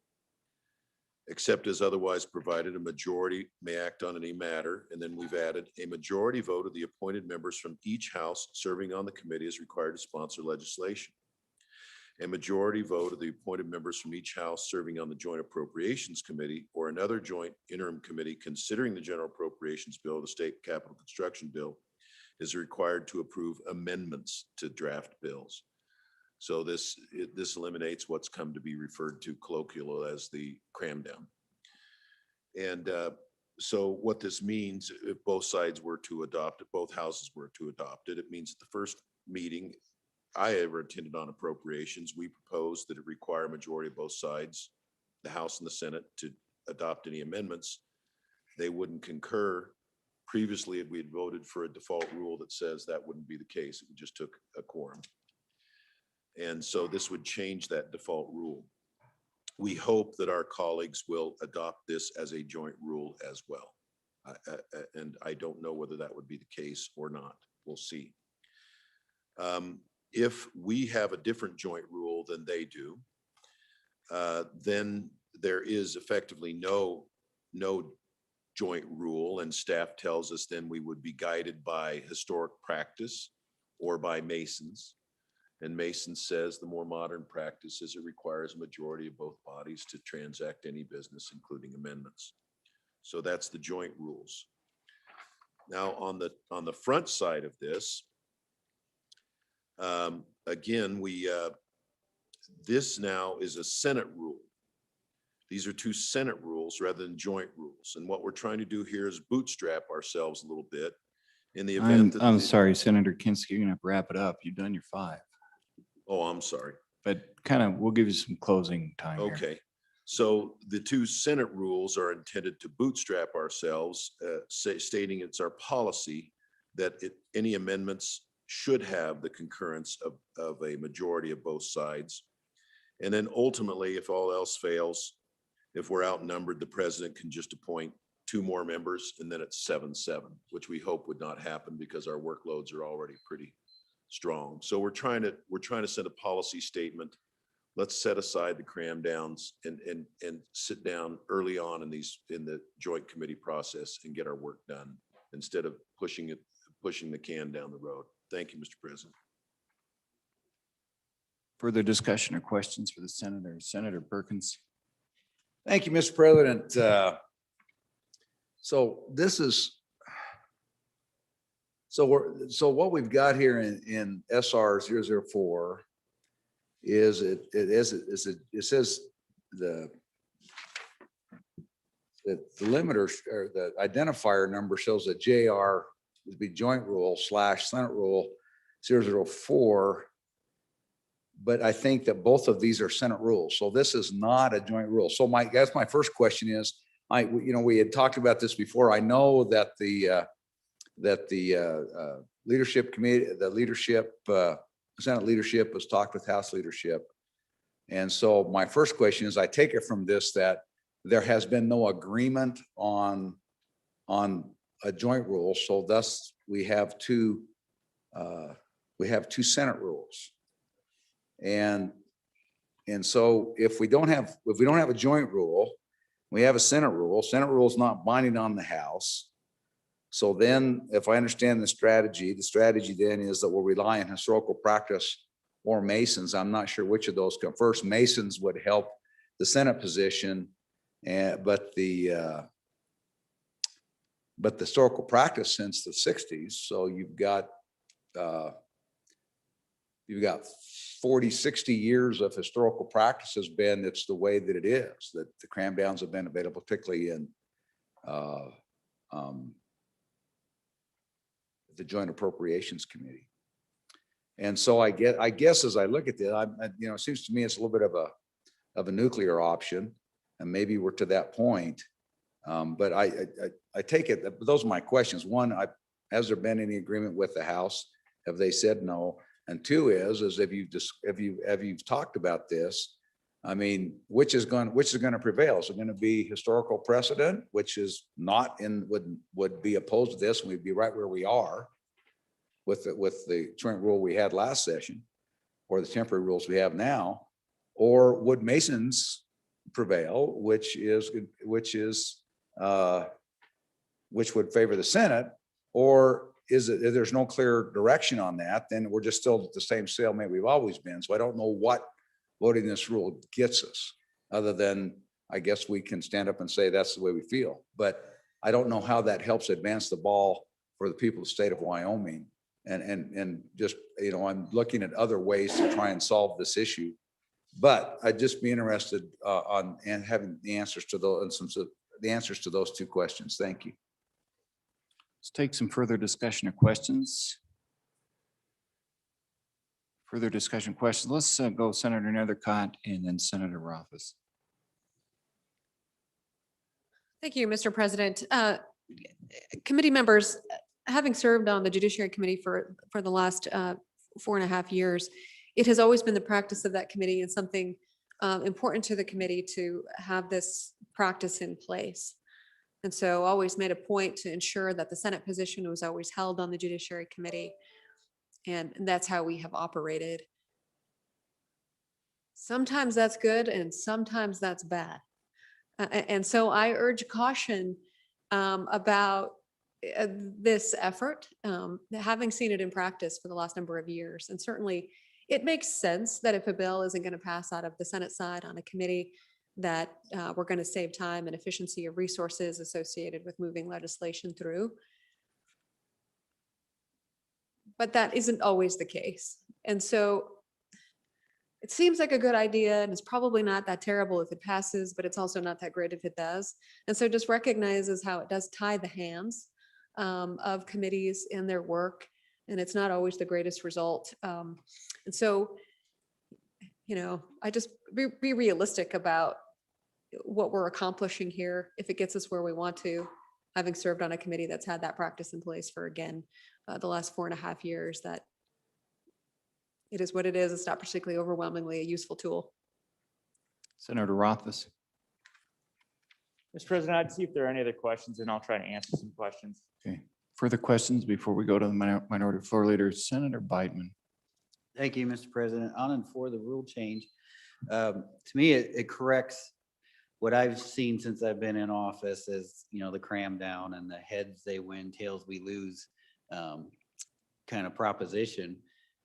except as otherwise provided, a majority may act on any matter. And then we've added a majority vote of the appointed members from each house serving on the committee is required to sponsor legislation. A majority vote of the appointed members from each house serving on the Joint Appropriations Committee or another joint interim committee considering the General Appropriations Bill or the State Capital Construction Bill is required to approve amendments to draft bills. So this eliminates what's come to be referred to colloquially as the cram down. And so what this means, if both sides were to adopt it, both houses were to adopt it, it means that the first meeting I ever attended on appropriations, we proposed that it require a majority of both sides, the House and the Senate, to adopt any amendments. They wouldn't concur. Previously, we had voted for a default rule that says that wouldn't be the case. It just took a quorum. And so this would change that default rule. We hope that our colleagues will adopt this as a joint rule as well. And I don't know whether that would be the case or not. We'll see. If we have a different joint rule than they do, then there is effectively no joint rule, and staff tells us then we would be guided by historic practice or by Masons. And Mason says the more modern practice is it requires a majority of both bodies to transact any business, including amendments. So that's the joint rules. Now on the front side of this, again, this now is a Senate rule. These are two Senate rules rather than joint rules. And what we're trying to do here is bootstrap ourselves a little bit in the event that. I'm sorry, Senator Kinski, you're gonna have to wrap it up. You've done your 5. Oh, I'm sorry. But we'll give you some closing time here. Okay. So the two Senate rules are intended to bootstrap ourselves, stating it's our policy that any amendments should have the concurrence of a majority of both sides. And then ultimately, if all else fails, if we're outnumbered, the president can just appoint 2 more members, and then it's 7-7, which we hope would not happen because our workloads are already pretty strong. So we're trying to send a policy statement. Let's set aside the cram downs and sit down early on in the joint committee process and get our work done instead of pushing the can down the road. Thank you, Mr. President. Further discussion or questions for the senator? Senator Perkins. Thank you, Mr. President. So what we've got here in SR 004 is it says the limiter or the identifier number shows a JR would be joint rule / Senate rule 004. But I think that both of these are Senate rules. So this is not a joint rule. So that's my first question is, we had talked about this before. I know that the leadership committee, Senate leadership has talked with House leadership. And so my first question is, I take it from this that there has been no agreement on a joint rule. So thus we have two Senate rules. And so if we don't have a joint rule, we have a Senate rule. Senate rule is not binding on the House. So then if I understand the strategy then is that we'll rely on historical practice or Masons. I'm not sure which of those come first. Masons would help the Senate position, but the historical practice since the 60s. So you've got 40, 60 years of historical practice has been, it's the way that it is, that the cram downs have been available, particularly in the Joint Appropriations Committee. And so I guess as I look at this, it seems to me it's a little bit of a nuclear option, and maybe we're to that point. But I take it, those are my questions. One, has there been any agreement with the House? Have they said no? And two is if you've talked about this, I mean, which is going to prevail? Is it going to be historical precedent, which is not would be opposed to this, and we'd be right where we are with the joint rule we had last session, or the temporary rules we have now, or would Masons prevail, which would favor the Senate, or is it, if there's no clear direction on that, then we're just still at the same stalemate we've always been. So I don't know what voting this rule gets us, other than I guess we can stand up and say that's the way we feel. But I don't know how that helps advance the ball for the people of the state of Wyoming. And just, I'm looking at other ways to try and solve this issue. But I'd just be interested in having the answers to those two questions. Thank you. Let's take some further discussion or questions. Further discussion, questions. Let's go Senator Nethercott and then Senator Rothfuss. Thank you, Mr. President. Committee members, having served on the Judiciary Committee for the last 4.5 years, it has always been the practice of that committee and something important to the committee to have this practice in place. And so always made a point to ensure that the Senate position was always held on the Judiciary Committee. And that's how we have operated. Sometimes that's good and sometimes that's bad. And so I urge caution about this effort, having seen it in practice for the last number of years. And certainly it makes sense that if a bill isn't going to pass out of the Senate side on a committee, that we're going to save time and efficiency of resources associated with moving legislation through. But that isn't always the case. And so it seems like a good idea, and it's probably not that terrible if it passes, but it's also not that great if it does. And so just recognizes how it does tie the hands of committees in their work, and it's not always the greatest result. And so, I just be realistic about what we're accomplishing here. If it gets us where we want to, having served on a committee that's had that practice in place for, again, the last 4.5 years, that it is what it is. It's not particularly overwhelmingly a useful tool. Senator Rothfuss. Mr. President, I'd see if there are any other questions, and I'll try to answer some questions. Okay. Further questions before we go to the minority floor leader, Senator Bidman. Thank you, Mr. President. On and for the rule change. To me, it corrects what I've seen since I've been in office is, the cram down and the heads they win, tails we lose kind of proposition.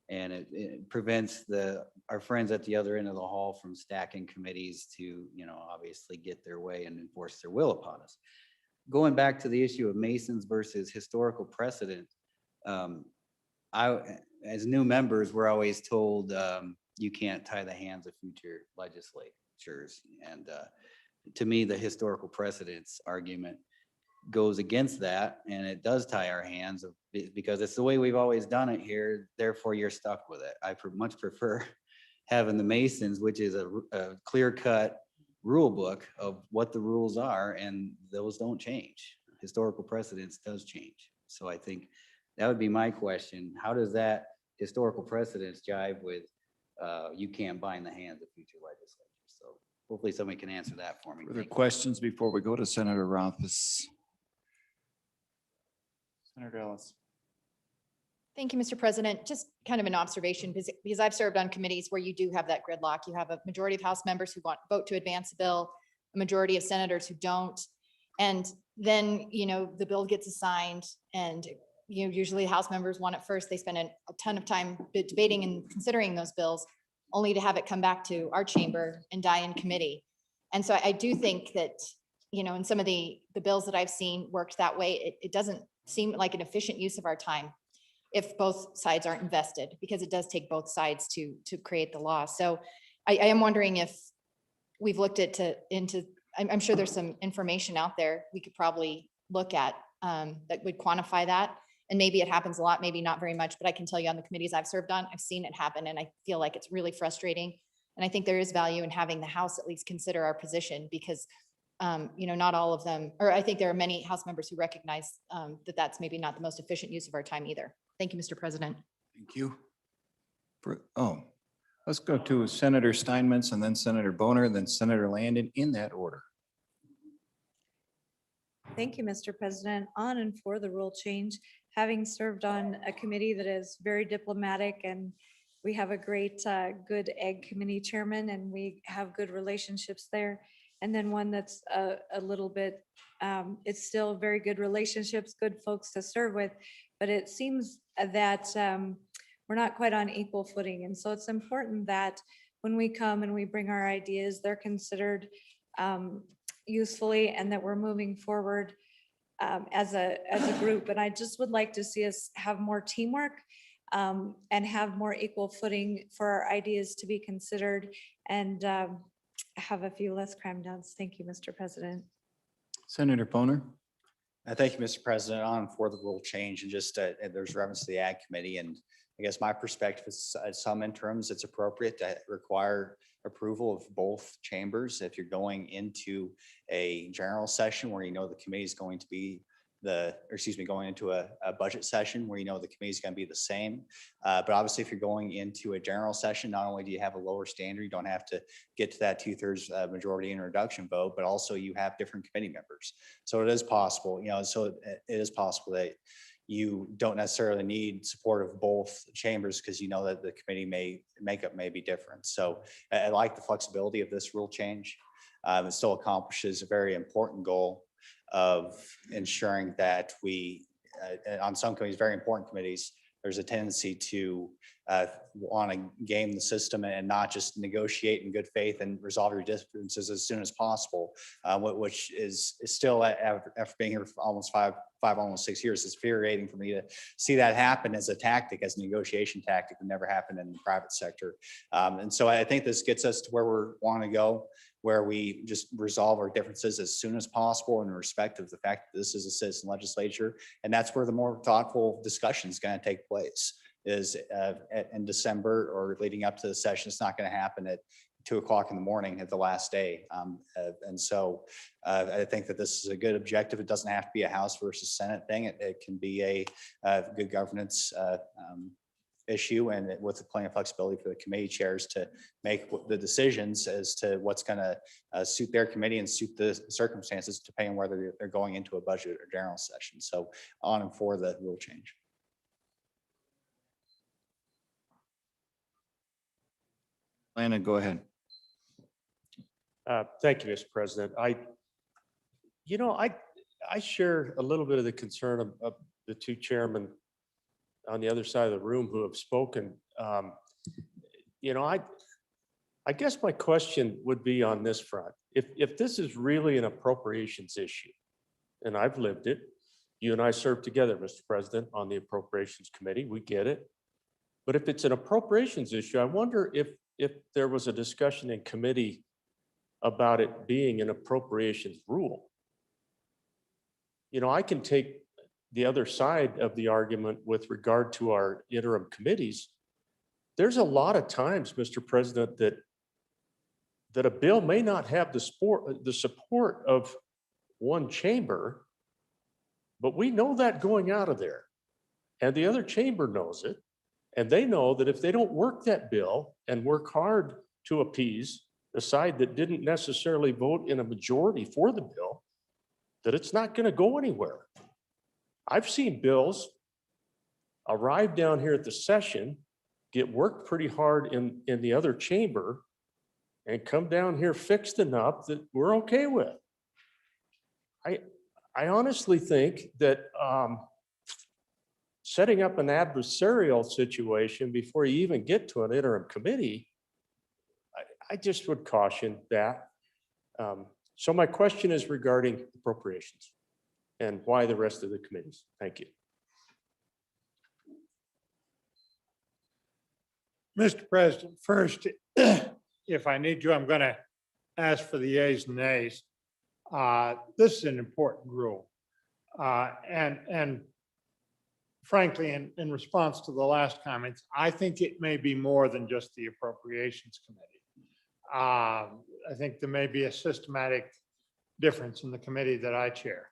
And it prevents our friends at the other end of the hall from stacking committees to, obviously get their way and enforce their will upon us. Going back to the issue of Masons versus historical precedent, as new members, we're always told you can't tie the hands of future legislatures. And to me, the historical precedents argument goes against that, and it does tie our hands because it's the way we've always done it here. Therefore, you're stuck with it. I much prefer having the Masons, which is a clear-cut rule book of what the rules are, and those don't change. Historical precedents does change. So I think that would be my question. How does that historical precedents jive with you can't bind the hands of future legislatures? So hopefully somebody can answer that for me. Further questions before we go to Senator Rothfuss? Senator Ellis. Thank you, Mr. President. Just kind of an observation, because I've served on committees where you do have that gridlock. You have a majority of House members who vote to advance a bill, a majority of senators who don't. And then, the bill gets assigned, and usually House members want it first. They spend a ton of time debating and considering those bills, only to have it come back to our chamber and die in committee. And so I do think that, in some of the bills that I've seen worked that way, it doesn't seem like an efficient use of our time if both sides aren't invested, because it does take both sides to create the law. So I am wondering if we've looked I'm sure there's some information out there we could probably look at that would quantify that. And maybe it happens a lot, maybe not very much, but I can tell you on the committees I've served on, I've seen it happen, and I feel like it's really frustrating. And I think there is value in having the House at least consider our position, because not all of them, or I think there are many House members who recognize that that's maybe not the most efficient use of our time either. Thank you, Mr. President. Thank you. Let's go to Senator Steinmetz and then Senator Boner, and then Senator Landon in that order. Thank you, Mr. President. On and for the rule change, having served on a committee that is very diplomatic, and we have a great, good Ag Committee chairman, and we have good relationships there. And then one that's a little bit, it's still very good relationships, good folks to serve with, but it seems that we're not quite on equal footing. And so it's important that when we come and we bring our ideas, they're considered usefully, and that we're moving forward as a group. And I just would like to see us have more teamwork and have more equal footing for our ideas to be considered, and have a few less crime downs. Thank you, Mr. President. Senator Boner. Thank you, Mr. President. On for the rule change, and just there's reference to the Ag Committee, and I guess my perspective is some interims, it's appropriate to require approval of both chambers. If you're going into a general session where the committee is going to be going into a budget session where the committee is going to be the same. But obviously, if you're going into a general session, not only do you have a lower standard, you don't have to get to that 2/3 majority introduction vote, but also you have different committee members. So it is possible, it is possible that you don't necessarily need support of both chambers, because that the committee makeup may be different. So I like the flexibility of this rule change. It still accomplishes a very important goal of ensuring that we, on some committees, very important committees, there's a tendency to want to game the system and not just negotiate in good faith and resolve your differences as soon as possible, which is still, after being here for almost almost 6 years, it's infuriating for me to see that happen as a tactic, as a negotiation tactic that never happened in the private sector. And so I think this gets us to where we want to go, where we just resolve our differences as soon as possible in respect of the fact that this is a citizen legislature. And that's where the more thoughtful discussion is going to take place, is in December or leading up to the session. It's not going to happen at 2 o'clock in the morning at the last day. And so I think that this is a good objective. It doesn't have to be a House versus Senate thing. It can be a good governance issue, and with plenty of flexibility for the committee chairs to make the decisions as to what's going to suit their committee and suit the circumstances, depending on whether they're going into a budget or general session. So on and for the rule change. Landon, go ahead. Thank you, Mr. President. I share a little bit of the concern of the two chairmen on the other side of the room who have spoken. I guess my question would be on this front. If this is really an appropriations issue, and I've lived it, you and I served together, Mr. President, on the Appropriations Committee, we get it. But if it's an appropriations issue, I wonder if there was a discussion in committee about it being an appropriations rule. I can take the other side of the argument with regard to our interim committees. There's a lot of times, Mr. President, that a bill may not have the support of one chamber, but we know that going out of there. And the other chamber knows it. And they know that if they don't work that bill and work hard to appease the side that didn't necessarily vote in a majority for the bill, that it's not going to go anywhere. I've seen bills arrive down here at the session, get worked pretty hard in the other chamber, and come down here fixed enough that we're okay with. I honestly think that setting up an adversarial situation before you even get to an interim committee, I just would caution that. So my question is regarding appropriations and why the rest of the committees. Thank you. Mr. President, first, if I need to, I'm going to ask for the yeas and nays. This is an important rule. And frankly, in response to the last comments, I think it may be more than just the Appropriations Committee. I think there may be a systematic difference in the committee that I chair,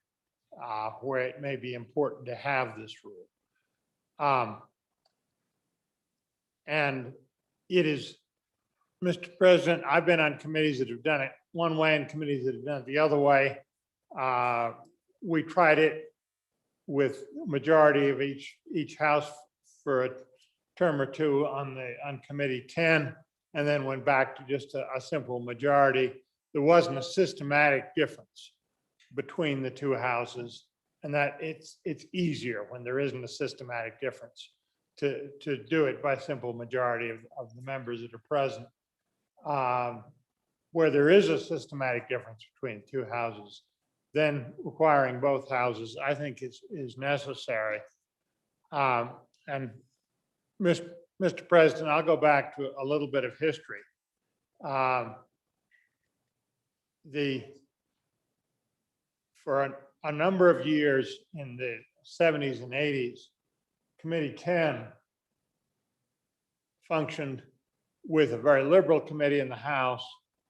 where it may be important to have this rule. And it is, Mr. President, I've been on committees that have done it one way and committees that have done it the other way. We tried it with majority of each house for a term or two on committee 10, and then went back to just a simple majority. There wasn't a systematic difference between the two houses, and that it's easier when there isn't a systematic difference to do it by simple majority of the members that are present. Where there is a systematic difference between two houses, then requiring both houses, I think is necessary. And Mr. President, I'll go back to a little bit of history. For a number of years in the 70s and 80s, Committee 10 functioned with a very liberal committee in the House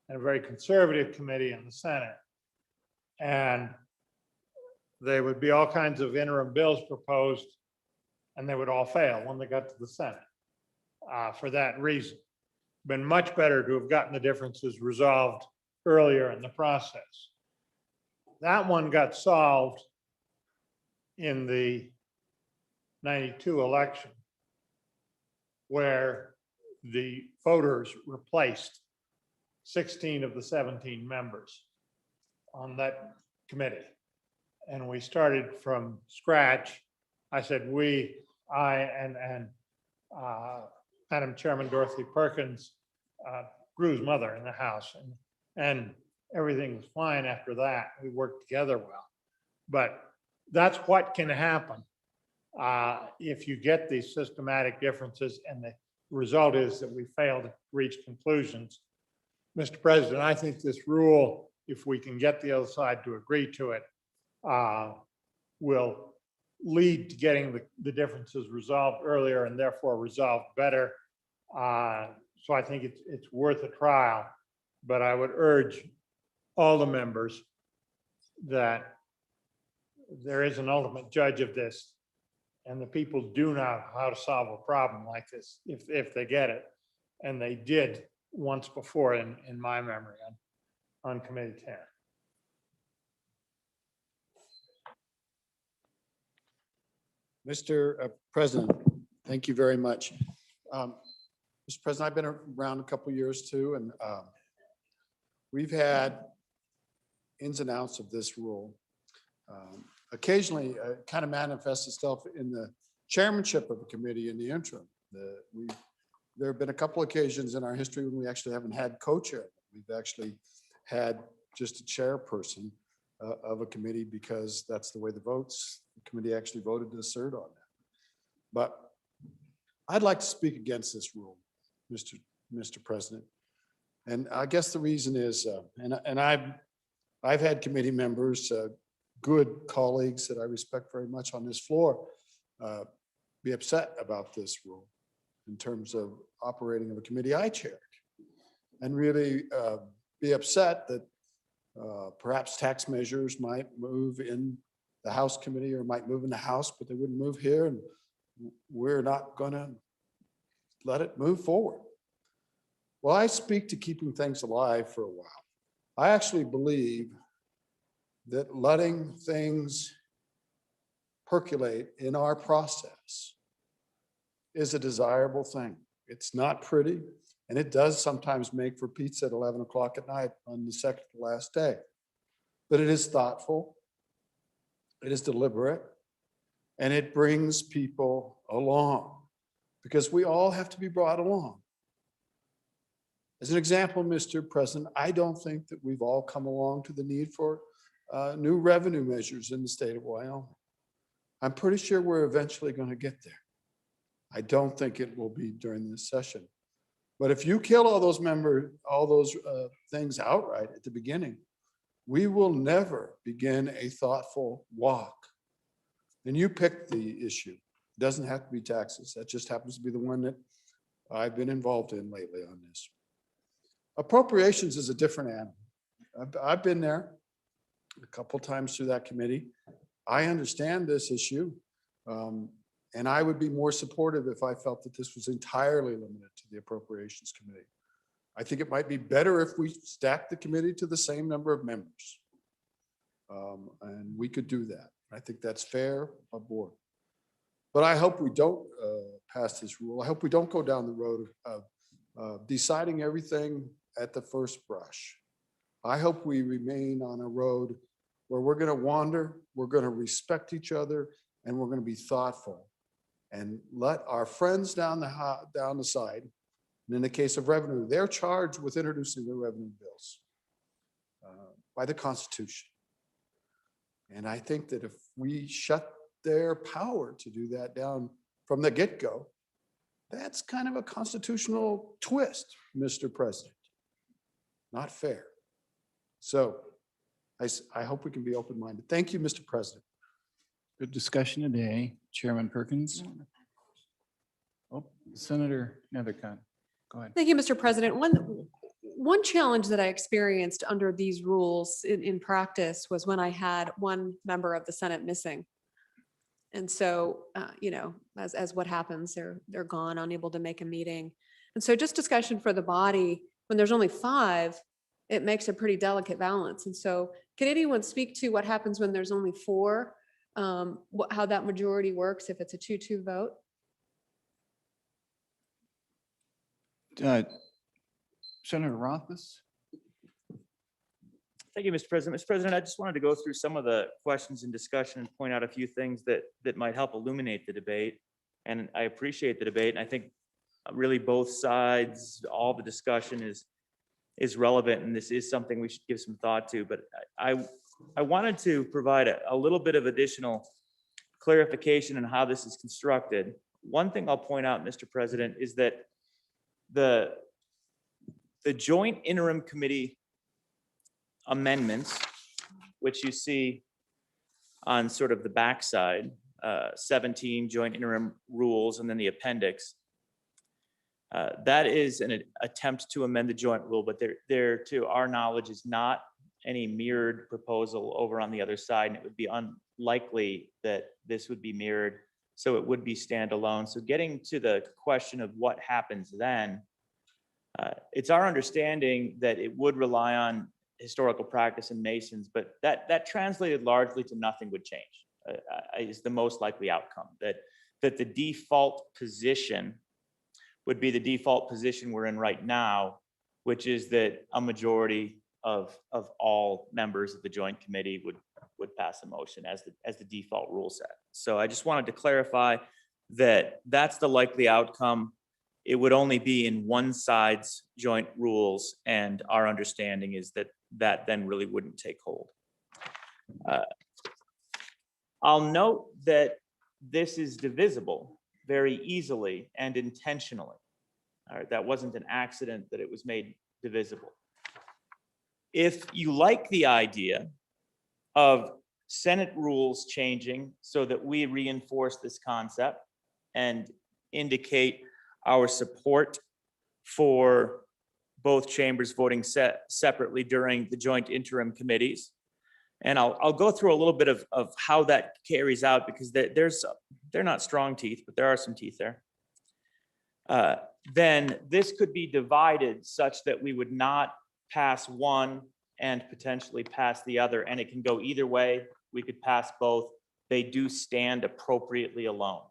and a very conservative committee in the Senate. And there would be all kinds of interim bills proposed, and they would all fail when they got to the Senate for that reason. Been much better to have gotten the differences resolved earlier in the process. That one got solved in the 92 election, where the voters replaced 16 of the 17 members on that committee. And we started from scratch. I said I and Madam Chairman Dorothy Perkins, Drew's mother in the House, and everything was fine after that. We worked together well. But that's what can happen if you get these systematic differences, and the result is that we fail to reach conclusions. Mr. President, I think this rule, if we can get the other side to agree to it, will lead to getting the differences resolved earlier and therefore resolved better. So I think it's worth a trial, but I would urge all the members that there is an ultimate judge of this, and the people do know how to solve a problem like this if they get it. And they did once before in my memory on Committee 10. Mr. President, thank you very much. Mr. President, I've been around a couple of years too, and we've had ins and outs of this rule. Occasionally, it kind of manifests itself in the chairmanship of a committee in the interim. There have been a couple occasions in our history when we actually haven't had co-chair. We've actually had just a chairperson of a committee because that's the way the committee actually voted to assert on that. But I'd like to speak against this rule, Mr. President. And I guess the reason is, and I've had committee members, good colleagues that I respect very much on this floor, be upset about this rule in terms of operating of a committee I chaired, and really be upset that perhaps tax measures might move in the House committee or might move in the House, but they wouldn't move here, and we're not going to let it move forward. Well, I speak to keeping things alive for a while. I actually believe that letting things percolate in our process is a desirable thing. It's not pretty, and it does sometimes make for pizza at 11 o'clock at night on the second to last day. But it is thoughtful, it is deliberate, and it brings people along, because we all have to be brought along. As an example, Mr. President, I don't think that we've all come along to the need for new revenue measures in the state of Wyoming. I'm pretty sure we're eventually going to get there. I don't think it will be during this session. But if you kill all those things outright at the beginning, we will never begin a thoughtful walk. And you picked the issue. It doesn't have to be taxes. That just happens to be the one that I've been involved in lately on this. Appropriations is a different animal. I've been there a couple times through that committee. I understand this issue. And I would be more supportive if I felt that this was entirely limited to the Appropriations Committee. I think it might be better if we stack the committee to the same number of members. And we could do that. I think that's fair aboard. But I hope we don't pass this rule. I hope we don't go down the road of deciding everything at the first brush. I hope we remain on a road where we're going to wander, we're going to respect each other, and we're going to be thoughtful and let our friends down the side. And in the case of revenue, they're charged with introducing the revenue bills by the Constitution. And I think that if we shut their power to do that down from the get-go, that's kind of a constitutional twist, Mr. President. Not fair. So I hope we can be open-minded. Thank you, Mr. President. Good discussion today. Chairman Perkins. Oh, Senator Nethercott, go ahead. Thank you, Mr. President. One challenge that I experienced under these rules in practice was when I had one member of the Senate missing. And so, as what happens, they're gone, unable to make a meeting. And so just discussion for the body, when there's only 5, it makes a pretty delicate balance. And so can anyone speak to what happens when there's only 4? How that majority works if it's a 2-2 vote? Senator Rothfuss. Thank you, Mr. President. Mr. President, I just wanted to go through some of the questions and discussion and point out a few things that might help illuminate the debate. And I appreciate the debate. And I think really both sides, all the discussion is relevant. And this is something we should give some thought to. But I wanted to provide a little bit of additional clarification on how this is constructed. One thing I'll point out, Mr. President, is that the Joint Interim Committee amendments, which you see on sort of the backside, 17 Joint Interim Rules, and then the appendix, that is an attempt to amend the joint rule, but there, to our knowledge, is not any mirrored proposal over on the other side, and it would be unlikely that this would be mirrored, so it would be standalone. So getting to the question of what happens then, it's our understanding that it would rely on historical practice and Masons, but that translated largely to nothing would change, is the most likely outcome, that the default position would be the default position we're in right now, which is that a majority of all members of the Joint Committee would pass a motion as the default rule set. So I just wanted to clarify that that's the likely outcome. It would only be in one side's joint rules, and our understanding is that then really wouldn't take hold. I'll note that this is divisible very easily and intentionally. All right, that wasn't an accident that it was made divisible. If you like the idea of Senate rules changing so that we reinforce this concept and indicate our support for both chambers voting separately during the joint interim committees. And I'll go through a little bit of how that carries out, because they're not strong teeth, but there are some teeth there. Then this could be divided such that we would not pass one and potentially pass the other, and it can go either way. We could pass both. They do stand appropriately alone.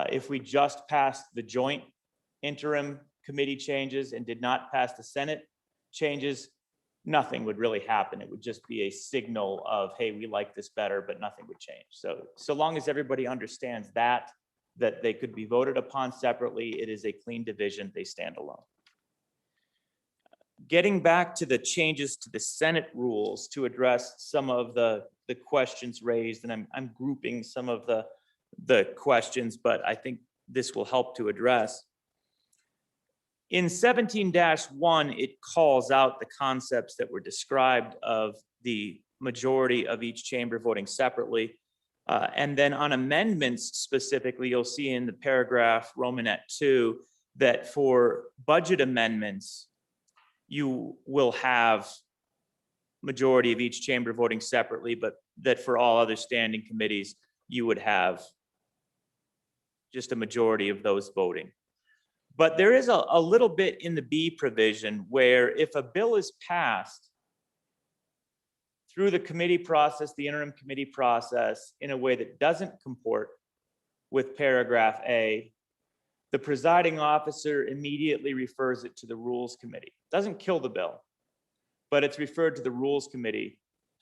If we just passed the joint interim committee changes and did not pass the Senate changes, nothing would really happen. It would just be a signal of, hey, we like this better, but nothing would change. So long as everybody understands that they could be voted upon separately, it is a clean division, they stand alone. Getting back to the changes to the Senate rules to address some of the questions raised, and I'm grouping some of the questions, but I think this will help to address. In 17-1, it calls out the concepts that were described of the majority of each chamber voting separately. And then on amendments specifically, you'll see in the paragraph Romanet 2 that for budget amendments, you will have majority of each chamber voting separately, but that for all other standing committees, you would have just a majority of those voting. But there is a little bit in the B provision where if a bill is passed through the committee process, the interim committee process, in a way that doesn't comport with paragraph A, the presiding officer immediately refers it to the Rules Committee. Doesn't kill the bill, but it's referred to the Rules Committee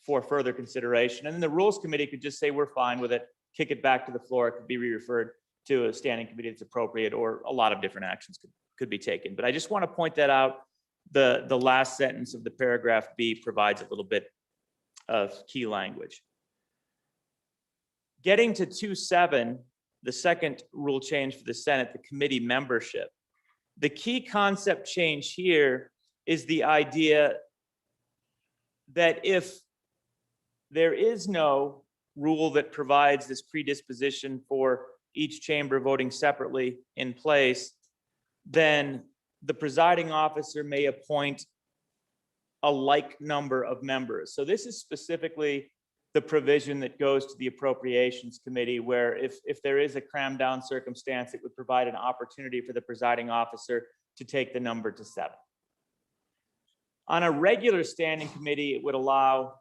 for further consideration. And then the Rules Committee could just say, we're fine with it, kick it back to the floor. It could be referred to a standing committee that's appropriate, or a lot of different actions could be taken. But I just want to point that out. The last sentence of the paragraph B provides a little bit of key language. Getting to 2.7, the second rule change for the Senate, the committee membership. The key concept change here is the idea that if there is no rule that provides this predisposition for each chamber voting separately in place, then the presiding officer may appoint a like number of members. So this is specifically the provision that goes to the Appropriations Committee, where if there is a cram down circumstance, it would provide an opportunity for the presiding officer to take the number to 7. On a regular standing committee, it would allow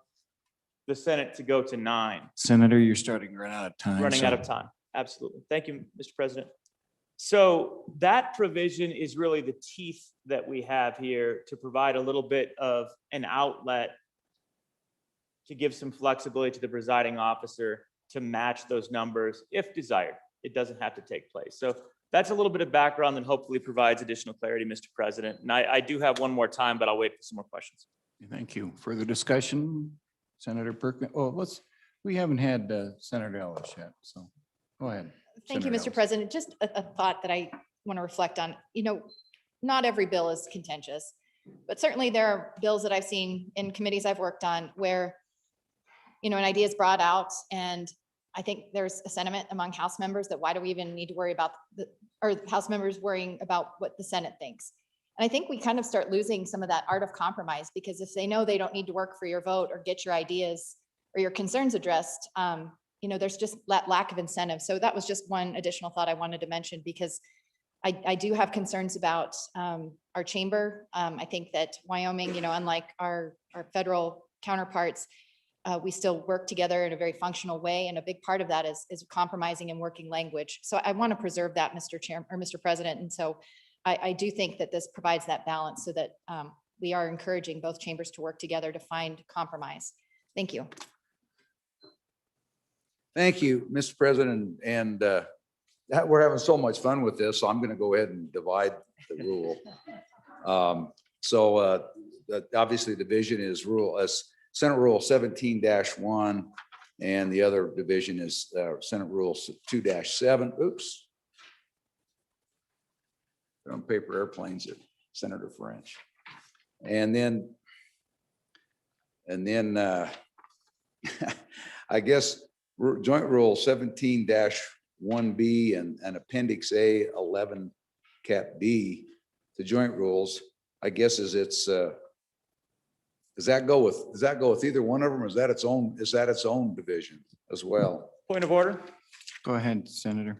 the Senate to go to 9. Senator, you're starting to run out of time. Running out of time. Absolutely. Thank you, Mr. President. So that provision is really the teeth that we have here to provide a little bit of an outlet to give some flexibility to the presiding officer to match those numbers if desired. It doesn't have to take place. So that's a little bit of background that hopefully provides additional clarity, Mr. President. And I do have one more time, but I'll wait for some more questions. Thank you. Further discussion, Senator Perkins? Oh, we haven't had Senator Ellis yet, so go ahead. Thank you, Senator Mr. President. Just a thought that I want to reflect on. Not every bill is contentious, but certainly there are bills that I've seen in committees I've worked on where, an idea is brought out, and I think there's a sentiment among House members that why do we even need to worry about or House members worrying about what the Senate thinks? And I think we kind of start losing some of that art of compromise, because if they know they don't need to work for your vote or get your ideas or your concerns addressed, there's just that lack of incentive. So that was just one additional thought I wanted to mention, because I do have concerns about our chamber. I think that Wyoming, unlike our federal counterparts, we still work together in a very functional way. And a big part of that is compromising and working language. So I want to preserve that, Mr. Chair or Mr. President. And so I do think that this provides that balance so that we are encouraging both chambers to work together to find compromise. Thank you. Thank you, Mr. President. And we're having so much fun with this, so I'm going to go ahead and divide the rule. Obviously, the division is Senate Rule 17-1, and the other division is Senate Rule 2-7. Oops. They're on paper airplanes at Senator French. And then I guess Joint Rule 17-1B and Appendix A 11 Cap B, the joint rules, I guess does that go with either one of them, or is that its own division as well? Point of order. Go ahead, Senator.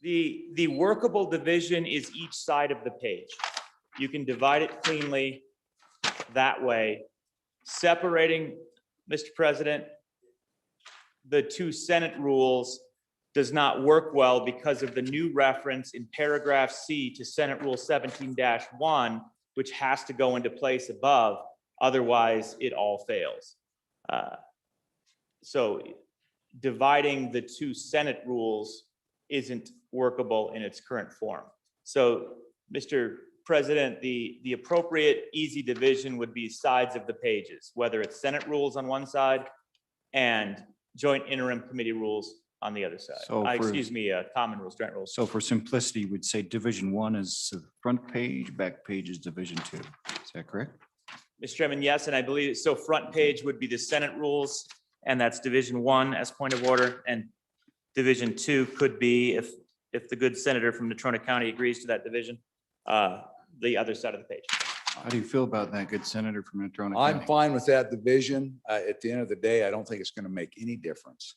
The workable division is each side of the page. You can divide it cleanly that way. Separating, Mr. President, the two Senate rules does not work well because of the new reference in paragraph C to Senate Rule 17-1, which has to go into place above. Otherwise, it all fails. So dividing the two Senate rules isn't workable in its current form. So, Mr. President, the appropriate easy division would be sides of the pages, whether it's Senate rules on one side and joint interim committee rules on the other side. So for- Excuse me, common rules, joint rules. So for simplicity, we'd say Division 1 is the front page, back page is Division 2. Is that correct? Mr. Chairman, yes, and I believe, so front page would be the Senate rules, and that's Division 1 as point of order, and Division 2 could be, if the good senator from Natrona County agrees to that division, the other side of the page. How do you feel about that, good senator from Natrona I'm County? fine with that division. At the end of the day, I don't think it's going to make any difference.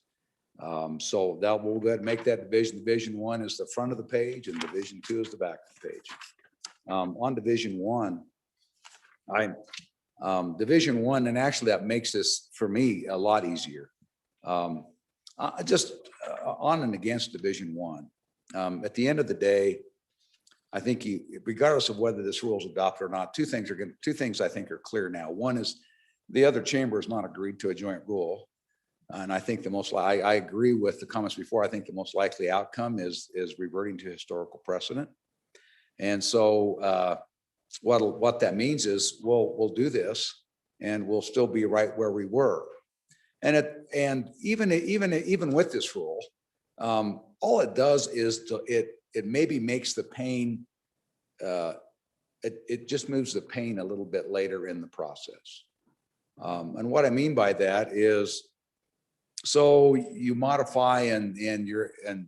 So that we'll go ahead and make that division. Division 1 is the front of the page and Division 2 is the back of the page. On Division 1, Division 1, and actually that makes this for me a lot easier. Just on and against Division 1. At the end of the day, I think regardless of whether this rule is adopted or not, two things I think are clear now. One is the other chamber has not agreed to a joint rule. And I think I agree with the comments before. I think the most likely outcome is reverting to historical precedent. And so what that means is we'll do this and we'll still be right where we were. And even with this rule, all it does is it maybe makes the pain, it just moves the pain a little bit later in the process. And what I mean by that is, so you modify and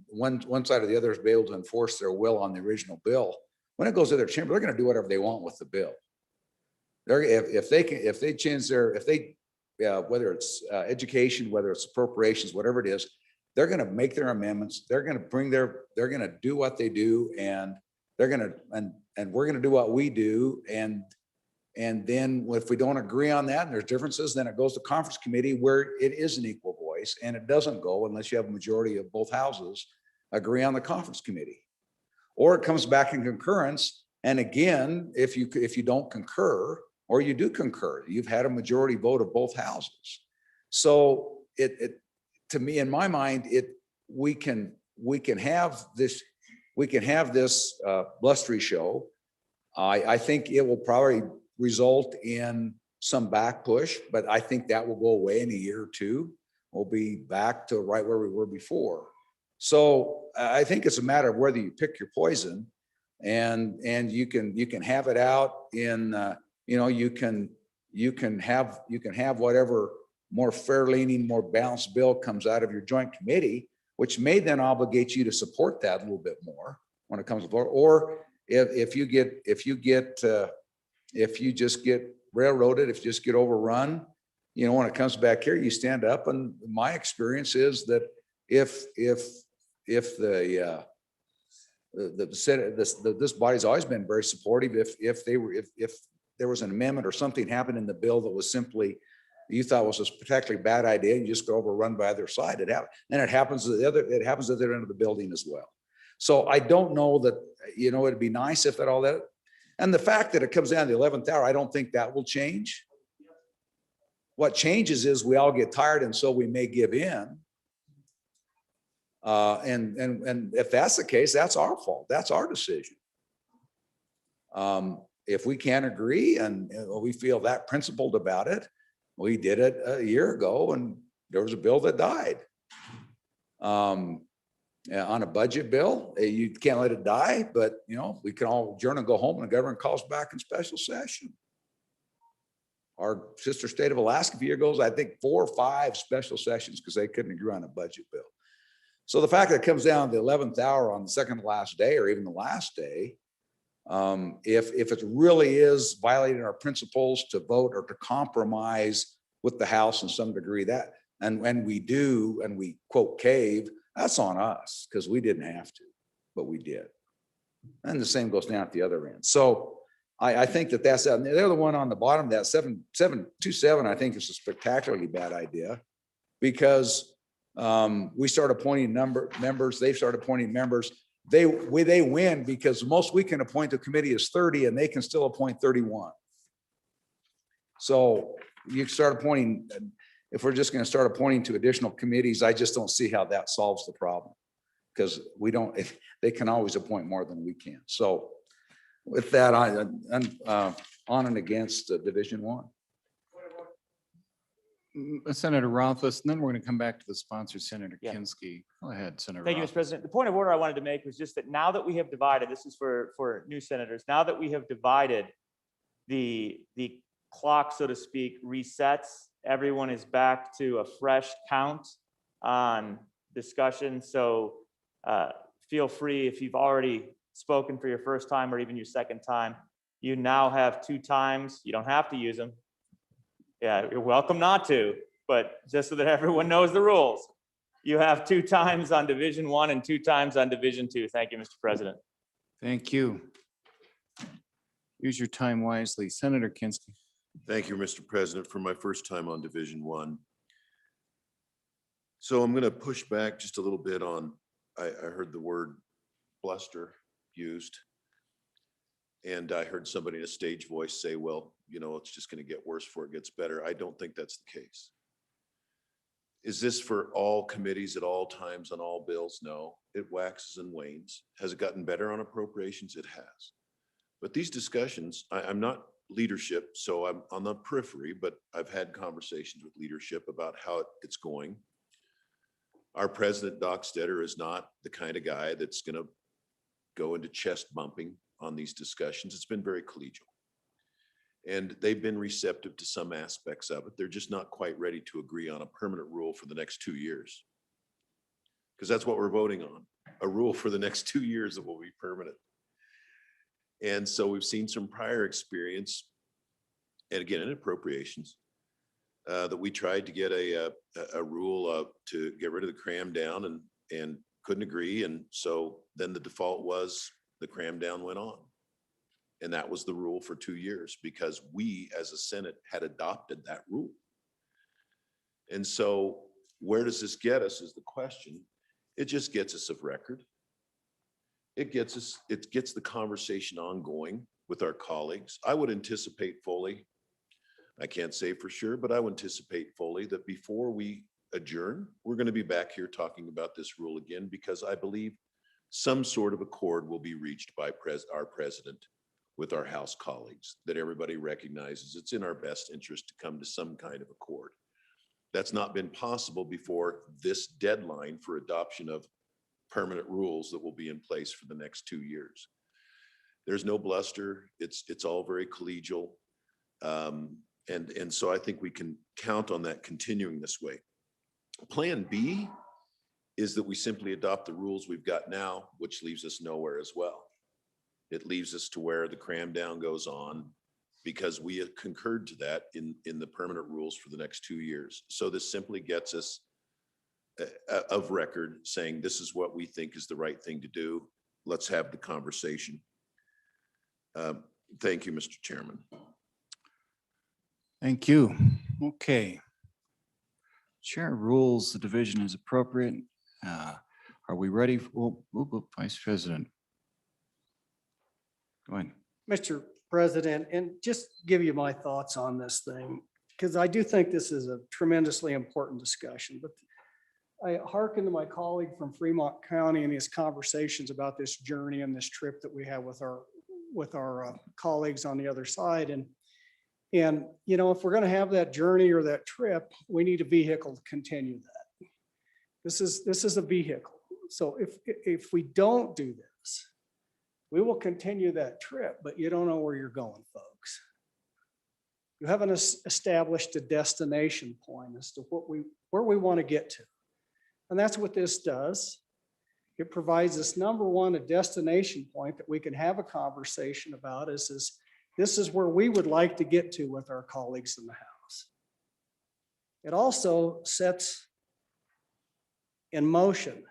one side or the other is able to enforce their will on the original bill. When it goes to their chamber, they're going to do whatever they want with the bill. If they change whether it's education, whether it's appropriations, whatever it is, they're going to make their amendments. They're going to they're going to do what they do, and we're going to do what we do. And then if we don't agree on that and there's differences, then it goes to conference committee where it is an equal voice, and it doesn't go unless you have a majority of both houses agree on the conference committee, or it comes back in concurrence. And again, if you don't concur, or you do concur, you've had a majority vote of both houses. So to me, in my mind, we can have this blustery show. I think it will probably result in some back push, but I think that will go away in a year or two. We'll be back to right where we were before. So I think it's a matter of whether you pick your poison, and you can have it out in you can have whatever more fair leaning, more balanced bill comes out of your joint committee, which may then obligate you to support that a little bit more when it comes to vote. Or if you just get railroaded, if you just get overrun, when it comes back here, you stand up. And my experience is that if the Senate, this body's always been very supportive. If there was an amendment or something happened in the bill that was simply you thought was a particularly bad idea, you just go overrun by either side. It happens at the other end of the building as well. So I don't know that, it'd be nice if all that, and the fact that it comes down to the 11th hour, I don't think that will change. What changes is we all get tired, and so we may give in. And if that's the case, that's our fault. That's our decision. If we can't agree and we feel that principled about it, we did it a year ago, and there was a bill that died. On a budget bill, you can't let it die, but we can all adjourn and go home, and the government calls back in special session. Our sister state of Alaska a few years ago, I think 4 or 5 special sessions because they couldn't agree on a budget bill. So the fact that it comes down to the 11th hour on the second to last day, or even the last day, if it really is violating our principles to vote or to compromise with the House in some degree, that and we do, and we quote cave, that's on us because we didn't have to, but we did. And the same goes down at the other end. So I think that's that. And the other one on the bottom, that 727, I think is a spectacularly bad idea, because we start appointing members, they start appointing members. They win because the most we can appoint to a committee is 30, and they can still appoint 31. So you start appointing, if we're just going to start appointing to additional committees, I just don't see how that solves the problem, because they can always appoint more than we can. So With that, on and against Division One. Senator Rothfuss, and then we're going to come back to the sponsor, Senator Yeah. Kinsky. Go ahead, Senator. Thank you, Mr. Rothfuss. President. The point of order I wanted to make was just that now that we have divided, this is for new senators, now that we have divided, the clock, so to speak, resets, everyone is back to a fresh count on discussion. So feel free, if you've already spoken for your first time or even your second time, you now have 2 times. You don't have to use them. Yeah, you're welcome not to, but just so that everyone knows the rules. You have 2 times on Division 1 and 2 times on Division 2. Thank you, Mr. President. Thank you. Use your time wisely. Senator Kinsky. Thank you, Mr. President, for my first time on Division 1. So I'm going to push back just a little bit on, I heard the word bluster used. And I heard somebody in a stage voice say, well, you know, it's just going to get worse before it gets better. I don't think that's the case. Is this for all committees at all times on all bills? No, it waxes and wanes. Has it gotten better on appropriations? It has. But these discussions, I'm not leadership, so I'm on the periphery, but I've had conversations with leadership about how it's going. Our president, Doc Stetter, is not the kind of guy that's going to go into chest bumping on these discussions. It's been very collegial. And they've been receptive to some aspects of it. They're just not quite ready to agree on a permanent rule for the next 2 years. Because that's what we're voting on, a rule for the next 2 years that will be permanent. And so we've seen some prior experience, and again, in appropriations, that we tried to get a rule to get rid of the cram down and couldn't agree. And so then the default was the cram down went on. And that was the rule for 2 years because we as a Senate had adopted that rule. And so where does this get us is the question. It just gets us of record. It gets the conversation ongoing with our colleagues. I would anticipate fully, I can't say for sure, but I would anticipate fully that before we adjourn, we're going to be back here talking about this rule again, because I believe some sort of accord will be reached by our president with our House colleagues, that everybody recognizes it's in our best interest to come to some kind of accord. That's not been possible before this deadline for adoption of permanent rules that will be in place for the next 2 years. There's no bluster. It's all very collegial. And so I think we can count on that continuing this way. Plan B is that we simply adopt the rules we've got now, which leaves us nowhere as well. It leaves us to where the cram down goes on, because we have concurred to that in the permanent rules for the next 2 years. So this simply gets us of record saying this is what we think is the right thing to do. Let's have the conversation. Thank you, Mr. Chairman. Thank you. Okay. Chair rules the division is appropriate. Are we ready? Vice President. Go ahead. Mr. President, and just give you my thoughts on this thing, because I do think this is a tremendously important discussion. But I hearken to my colleague from Fremont County and his conversations about this journey and this trip that we have with our colleagues on the other side. And you know, if we're going to have that journey or that trip, we need a vehicle to continue that. This is a vehicle. So if we don't do this, we will continue that trip, but you don't know where you're going, folks. You haven't established a destination point as to where we want to get to. And that's what this does. It provides us, number one, a destination point that we can have a conversation about. This is where we would like to get to with our colleagues in the House. It also sets in motion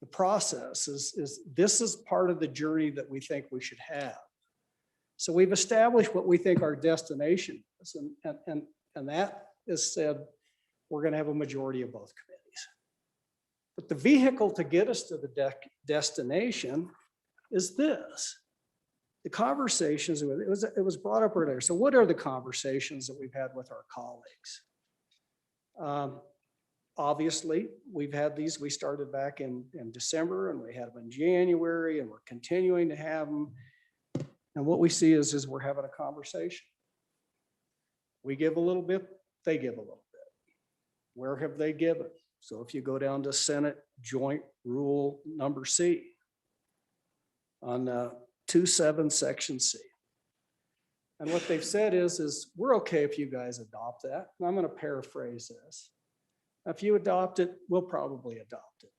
the process. This is part of the journey that we think we should have. So we've established what we think our destination is, and that is said, we're going to have a majority of both committees. But the vehicle to get us to the destination is this. The conversations, it was brought up earlier. So what are the conversations that we've had with our colleagues? Obviously, we've had these, we started back in December, and we had them in January, and we're continuing to have them. And what we see is we're having a conversation. We give a little bit, they give a little bit. Where have they given? So if you go down to Senate Joint Rule number C on 2.7 Section C. And what they've said is we're okay if you guys adopt that. And I'm going to paraphrase this. If you adopt it, we'll probably adopt it.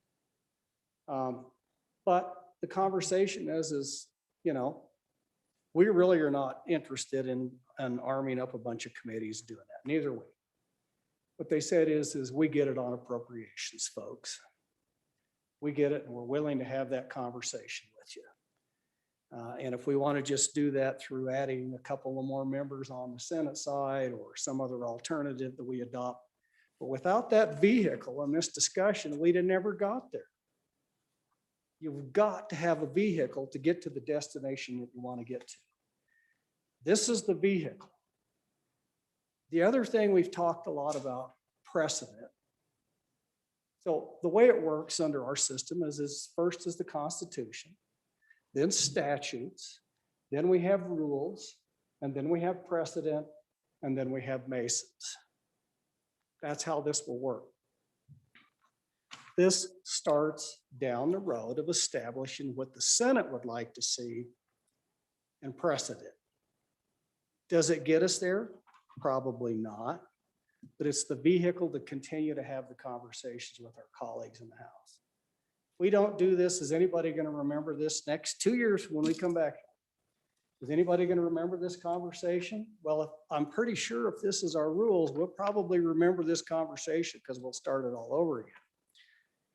But the conversation is, you know, we really are not interested in arming up a bunch of committees doing that. Neither we. What they said is we get it on appropriations, folks. We get it, and we're willing to have that conversation with you. And if we want to just do that through adding a couple of more members on the Senate side or some other alternative that we adopt, but without that vehicle in this discussion, we'd have never got there. You've got to have a vehicle to get to the destination that you want to get to. This is the vehicle. The other thing we've talked a lot about, precedent. So the way it works under our system is first is the Constitution, then statutes, then we have rules, and then we have precedent, and then we have Masons. That's how this will work. This starts down the road of establishing what the Senate would like to see and precedent. Does it get us there? Probably not, but it's the vehicle to continue to have the conversations with our colleagues in the House. If we don't do this, is anybody going to remember this next 2 years when we come back? Is anybody going to remember this conversation? Well, I'm pretty sure if this is our rules, we'll probably remember this conversation because we'll start it all over again.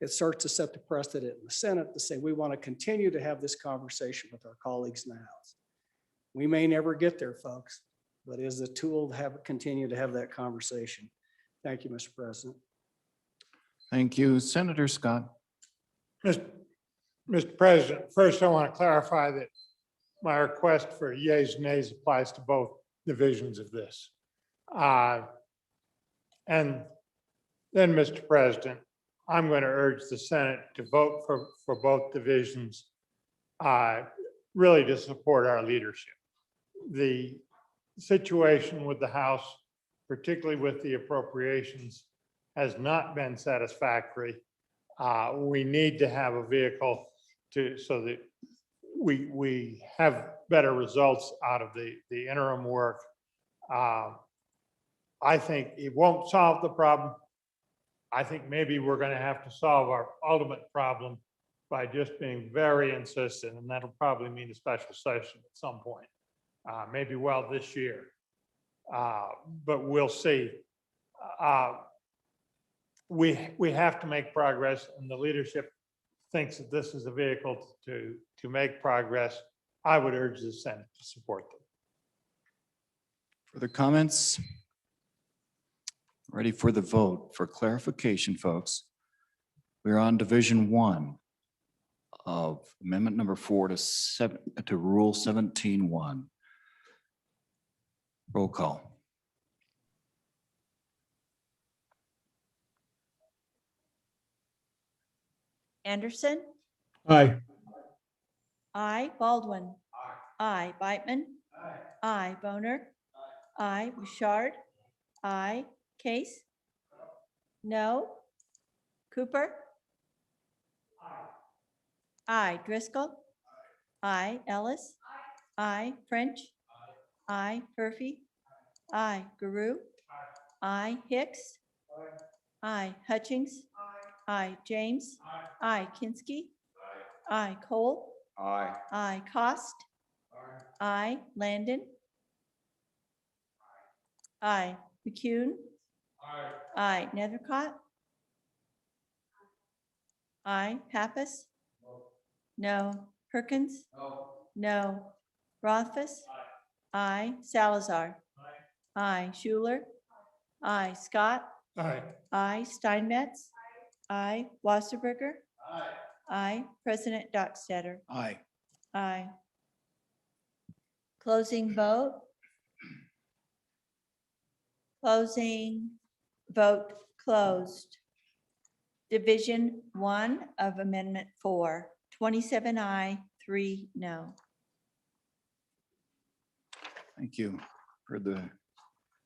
It starts to set the precedent in the Senate to say we want to continue to have this conversation with our colleagues in the House. We may never get there, folks, but it is a tool to continue to have that conversation. Thank you, Mr. President. Thank you. Senator Scott. Mr. President, first I want to clarify that my request for yeas and nays applies to both divisions of this. And then, Mr. President, I'm going to urge the Senate to vote for both divisions, really to support our leadership. The situation with the House, particularly with the appropriations, has not been satisfactory. We need to have a vehicle so that we have better results out of the interim work. I think it won't solve the problem. I think maybe we're going to have to solve our ultimate problem by just being very insistent, and that'll probably mean a special session at some point, maybe well this year, but we'll see. We have to make progress, and the leadership thinks that this is a vehicle to make progress. I would urge the Senate to support them. Further comments? Ready for the vote. For clarification, folks, we're on Division 1 of Amendment number 4 to Rule 17.1. Roll call. Anderson. Aye. Aye. Baldwin. Aye. Beitman. Aye. Boner. Aye. Bouchard. Aye. Case. No. Cooper. Aye. Driscoll. Aye. Ellis. Aye. French. Aye. Murphy. Aye. Guru. Aye. Hicks. Aye. Hutchings. Aye. James. Aye. Kinski. Aye. Cole. Aye. Aye. Cost. Aye. Landon. Aye. McCune. Aye. Nethercott. Aye. Pappas. No. Perkins. No. Rothfuss. Aye. Salazar. Aye. Schuler. Aye. Scott. Aye. Aye. Steinmetz. Aye. Wasserberger. Aye. President Dockstader. Aye. Aye. Closing vote. Closing vote closed. Division 1 of Amendment 4, 27 aye, 3 no. Thank you for the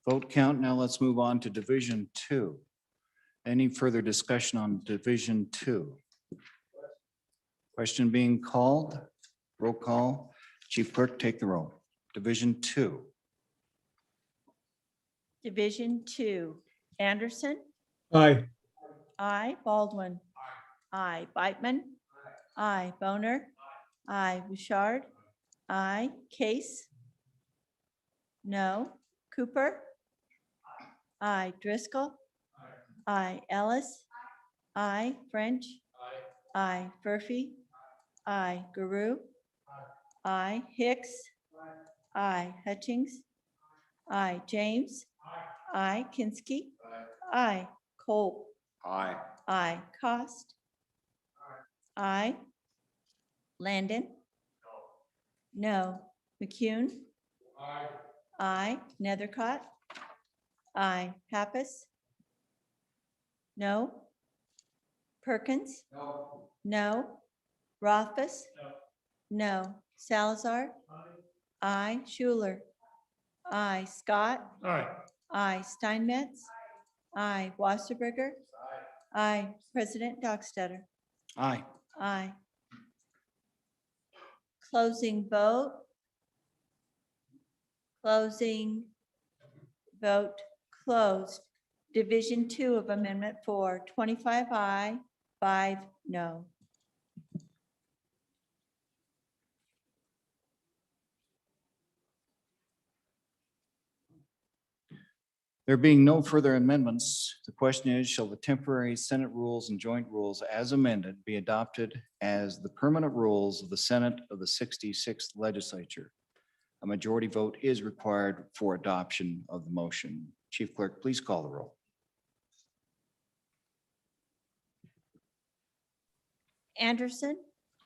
vote count. Now let's move on to Division 2. Any further discussion on Division 2? Question being called. Roll call. Chief Clerk, take the roll. Division 2. Division 2, Anderson. Aye. I, Baldwin. I, Beitman. I, Boner. I, Bouchard. I, Case. No. Cooper. I, Driscoll. I, Ellis. I, French. I, Furphy. I, Guru. I, Hicks. I, Hutchings. I, James. I, Kinsky. I, Cole. Aye. I, Cost. I, Landon. No. McCune. I, Nethercott. I, Pappas. No. Perkins. No. Rothfuss. No. Salazar. I, Schuler. I, Scott. I, Steinmetz. I, Wasserberger. I, President Dockstader. Aye. Aye. Closing vote. Closing vote closed. Division 2 of Amendment 4, 25 aye, 5 no. There being no further amendments, the question is, shall the temporary Senate rules and joint rules as amended be adopted as the permanent rules of the Senate of the 66th Legislature? A majority vote is required for adoption of the motion. Chief Clerk, please call the roll. Anderson.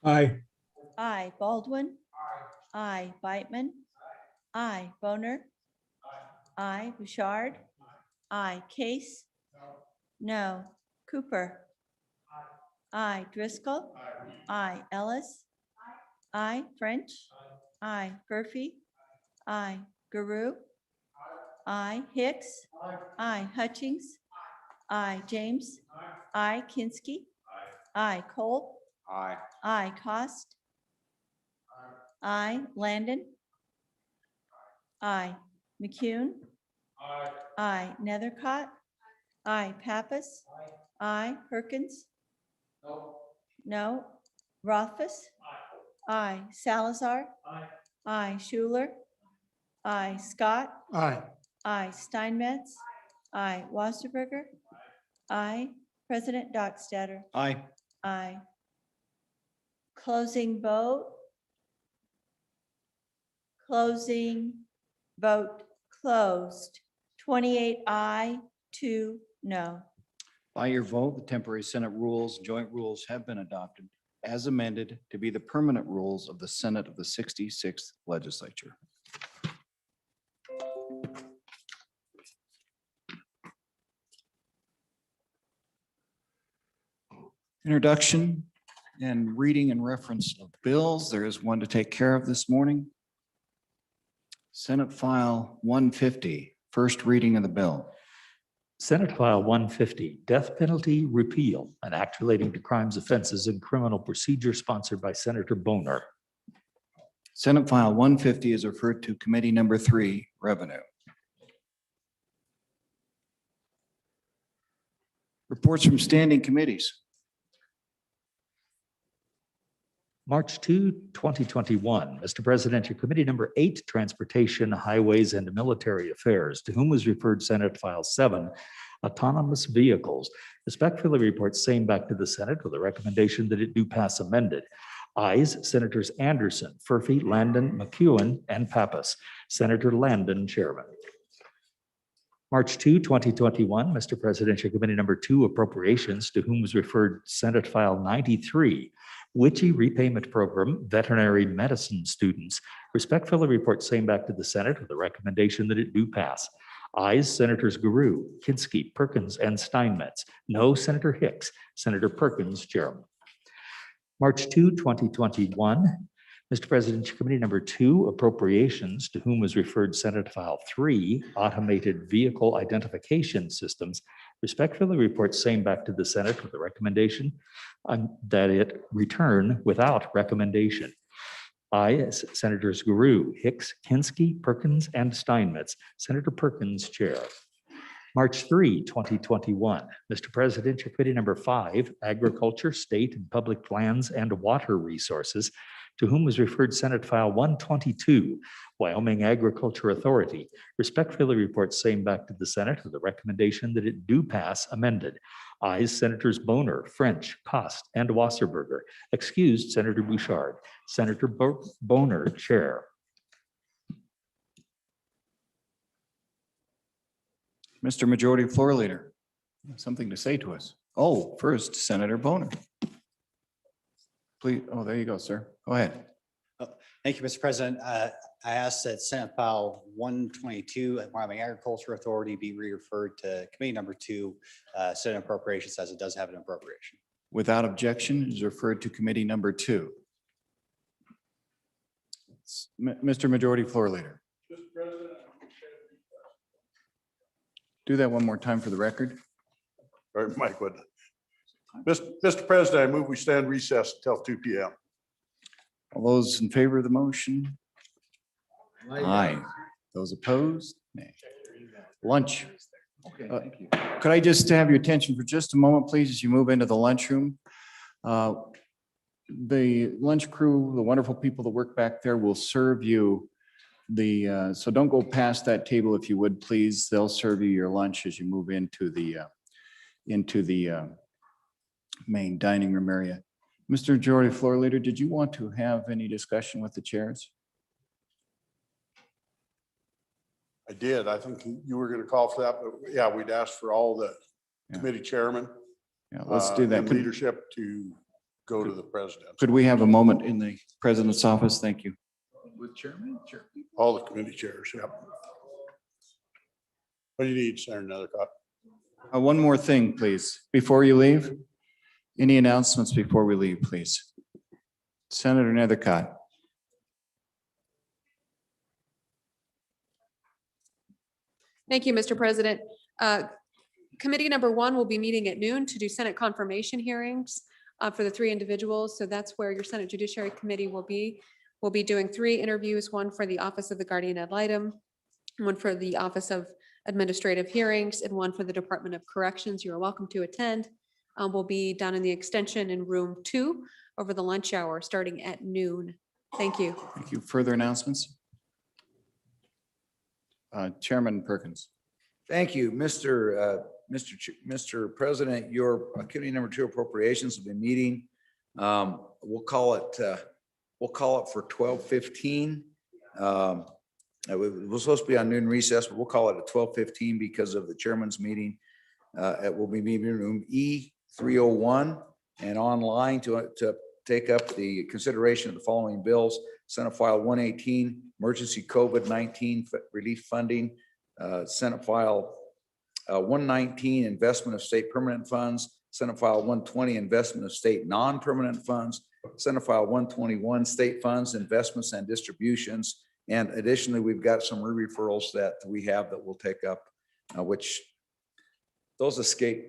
Aye. I, Baldwin. I, Beitman. I, Boner. I, Bouchard. I, Case. No. Cooper. I, Driscoll. I, Ellis. I, French. I, Furphy. I, Guru. I, Hicks. I, Hutchings. I, James. I, Kinsky. I, Cole. Aye. I, Cost. I, Landon. I, McCune. I, Nethercott. I, Pappas. I, Perkins. No. Rothfuss. I, Salazar. I, Schuler. I, Scott. I, Steinmetz. I, Wasserberger. I, President Dockstader. Aye. Aye. Closing vote. Closing vote closed. 28 aye, 2 no. By your vote, the temporary Senate rules, joint rules have been adopted as amended to be the permanent rules of the Senate of the 66th Legislature. Introduction and reading and reference of bills. There is one to take care of this morning. Senate File 150, first reading of the bill. Senate File 150, Death Penalty Repeal, an act relating to crimes, offenses, and criminal procedure, sponsored by Senator Boner. Senate File 150 is referred to Committee Number 3, Revenue. Reports from standing committees. March 2, 2021. Mr. President, your Committee Number 8, Transportation, Highways, and Military Affairs, to whom was referred Senate File 7, Autonomous Vehicles, respectfully reports same back to the Senate with a recommendation that it do pass amended. Ayes, Senators Anderson, Furphy, Landon, McEwen, and Pappas. Senator Landon, Chairman. March 2, 2021. Mr. President, your Committee Number 2, Appropriations, to whom was referred Senate File 93, WICHE Repayment Program, Veterinary Medicine Students. Respectfully report same back to the Senate with a recommendation that it do pass. Ayes, Senators Guru, Kinsky, Perkins, and Steinmetz. No, Senator Hicks. Senator Perkins, Chairman. March 2, 2021. Mr. President, Committee number 2, Appropriations, to whom was referred Senate File 3, Automated Vehicle Identification Systems, respectfully reports same back to the Senate with the recommendation that it return without recommendation. I, Senators Guru, Hicks, Kinsky, Perkins, and Steinmetz. Senator Perkins, Chair. March 3, 2021. Mr. President, Committee number 5, Agriculture, State and Public Lands and Water Resources, to whom was referred Senate File 122, Wyoming Agriculture Authority, respectfully reports same back to the Senate with the recommendation that it do pass amended. Ayes, Senators Boner, French, Cost, and Wasserberger. Excused, Senator Bouchard. Senator Boner, Chair. Mr. Majority Floor Leader, something to say to us. Oh, first, Senator Boner. Please, oh, there you go, sir. Go ahead. Thank you, Mr. President. I ask that Senate File 122 at Wyoming Agriculture Authority be referred to Committee number 2, Senate Appropriations, as it does have an appropriation. Without objection, is referred to Committee number 2. Mr. Majority Floor Leader. Do that one more time for the record. All right, Mike would. Mr. President, I move we stand recessed until 2 p.m. All those in favor of the motion? Aye. Those opposed? Nay. Lunch. Okay, thank you. Could I just have your attention for just a moment, please, as you move into the lunchroom? The lunch crew, the wonderful people that work back there will serve you so don't go past that table if you would, please. They'll serve you your lunch as you move into the main dining room area. Mr. Majority Floor Leader, did you want to have any discussion with the chairs? I did. I think you were going to call for that, but yeah, we'd ask for all the committee chairmen. Yeah, let's do that. And leadership to go to the president. Could we have a moment in the president's office? Thank you. With chairman? Sure. All the committee chairs, yep. What do you need, Senator Nethercott? One more thing, please, before you leave. Any announcements before we leave, please? Senator Nethercott. Thank you, Mr. President. Committee number 1 will be meeting at noon to do Senate confirmation hearings for the 3 individuals. So that's where your Senate Judiciary Committee will be. We'll be doing 3 interviews, 1 for the Office of the Guardian Ad Litem, 1 for the Office of Administrative Hearings, and 1 for the Department of Corrections. You're welcome to attend. We'll be down in the extension in room 2 over the lunch hour starting at noon. Thank you. Thank you. Further announcements? Chairman Perkins. Thank you, Mr. President. Your committee number 2 appropriations will be meeting. We'll call it for 12:15. It was supposed to be on noon recess, but we'll call it at 12:15 because of the chairman's meeting. It will be meeting room E301 and online to take up the consideration of the following bills. Senate File 118, Emergency COVID-19 Relief Funding. Senate File 119, Investment of State Permanent Funds. Senate File 120, Investment of State Non-Permanent Funds. Senate File 121, State Funds, Investments and Distributions. And additionally, we've got some referrals that we have that we'll take up, which those escape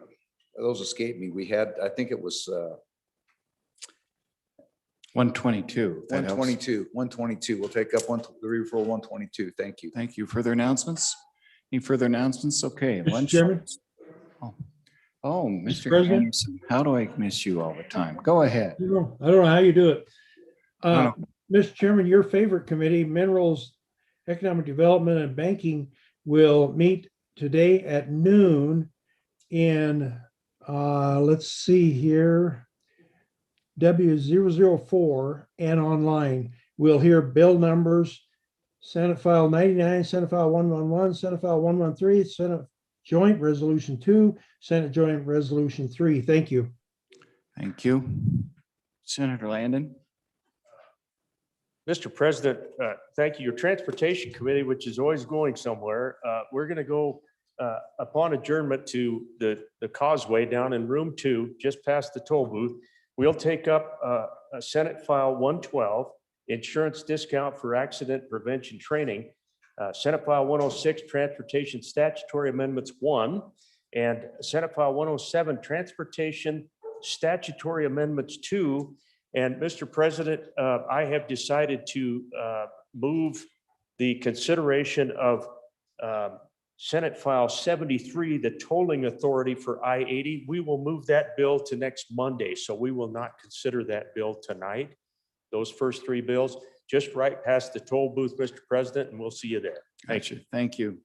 me. We had, I think it was 122. 122. We'll take up the referral 122. Thank you. Thank you. Further announcements? Any further announcements? Okay. Mr. Lunch. Chairman? Oh, Mr. President? Anderson, how do I miss you all the time? Go ahead. I don't know how you do it. No. Mr. Chairman, your favorite committee, Minerals, Economic Development and Banking, will meet today at noon in, let's see here, W004 and online. We'll hear bill numbers, Senate File 99, Senate File 111, Senate File 113, Senate Joint Resolution 2, Senate Joint Resolution 3. Thank you. Thank you. Senator Landon. Mr. President, thank you. Your Transportation Committee, which is always going somewhere, we're going to go upon adjournment to the causeway down in room 2, just past the toll booth. We'll take up Senate File 112 insurance discount for accident prevention training. Senate File 106, Transportation Statutory Amendments 1, and Senate File 107, Transportation Statutory Amendments 2. And Mr. President, I have decided to move the consideration of Senate File 73, the tolling authority for I-80. We will move that bill to next Monday, so we will not consider that bill tonight. Those first three bills, just right past the toll booth, Mr. President, and we'll see you there. Thank you. Thank you.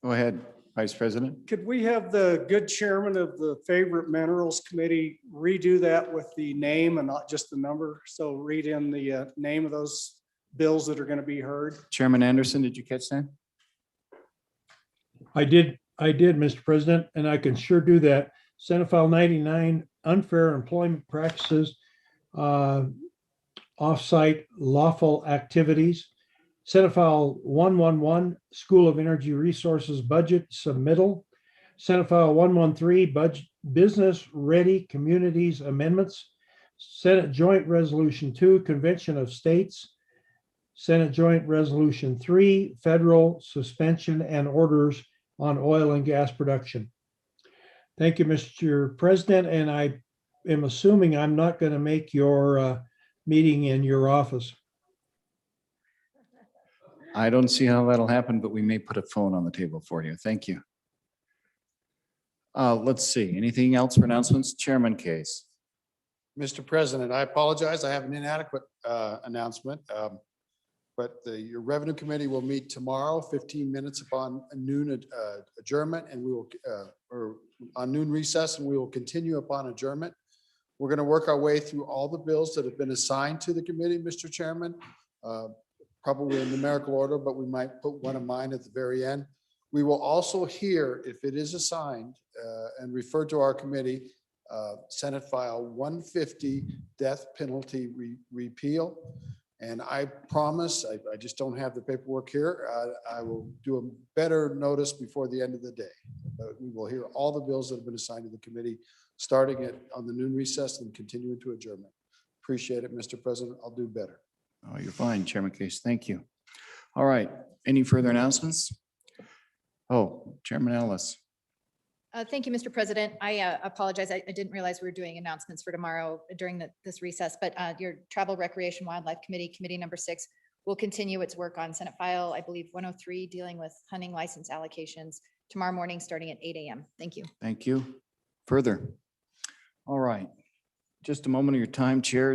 Go ahead, Vice President. Could we have the good chairman of the Favorite Minerals Committee redo that with the name and not just the number? So read in the name of those bills that are going to be heard. Chairman Anderson, did you catch that? I did, Mr. President, and I can sure do that. Senate File 99, unfair employment practices, off-site lawful activities. Senate File 111, School of Energy Resources Budget Submittal. Senate File 113, Budget Business Ready Communities Amendments. Senate Joint Resolution 2, Convention of States. Senate Joint Resolution 3, Federal Suspension and Orders on Oil and Gas Production. Thank you, Mr. President, and I am assuming I'm not going to make your meeting in your office. I don't see how that'll happen, but we may put a phone on the table for you. Thank you. Let's see. Anything else for announcements? Chairman Case. Mr. President, I apologize. I have an inadequate announcement. But your Revenue Committee will meet tomorrow, 15 minutes upon a noon adjournment, and we will, or on noon recess, and we will continue upon adjournment. We're going to work our way through all the bills that have been assigned to the committee, Mr. Chairman, probably in numerical order, but we might put one of mine at the very end. We will also hear, if it is assigned and referred to our committee, Senate File 150, Death Penalty Repeal. And I promise, I just don't have the paperwork here. I will do a better notice before the end of the day. But we will hear all the bills that have been assigned to the committee, starting it on the noon recess and continuing to adjournment. Appreciate it, Mr. President. I'll do better. Oh, you're fine, Chairman Case. Thank you. All right. Any further announcements? Oh, Chairman Ellis. Thank you, Mr. President. I apologize. I didn't realize we were doing announcements for tomorrow during this recess, but your Travel, Recreation, Wildlife Committee, Committee number 6, will continue its work on Senate File, I believe, 103, dealing with hunting license allocations tomorrow morning, starting at 8 a.m. Thank you. Thank you. Further. All right. Just a moment of your time, Chair.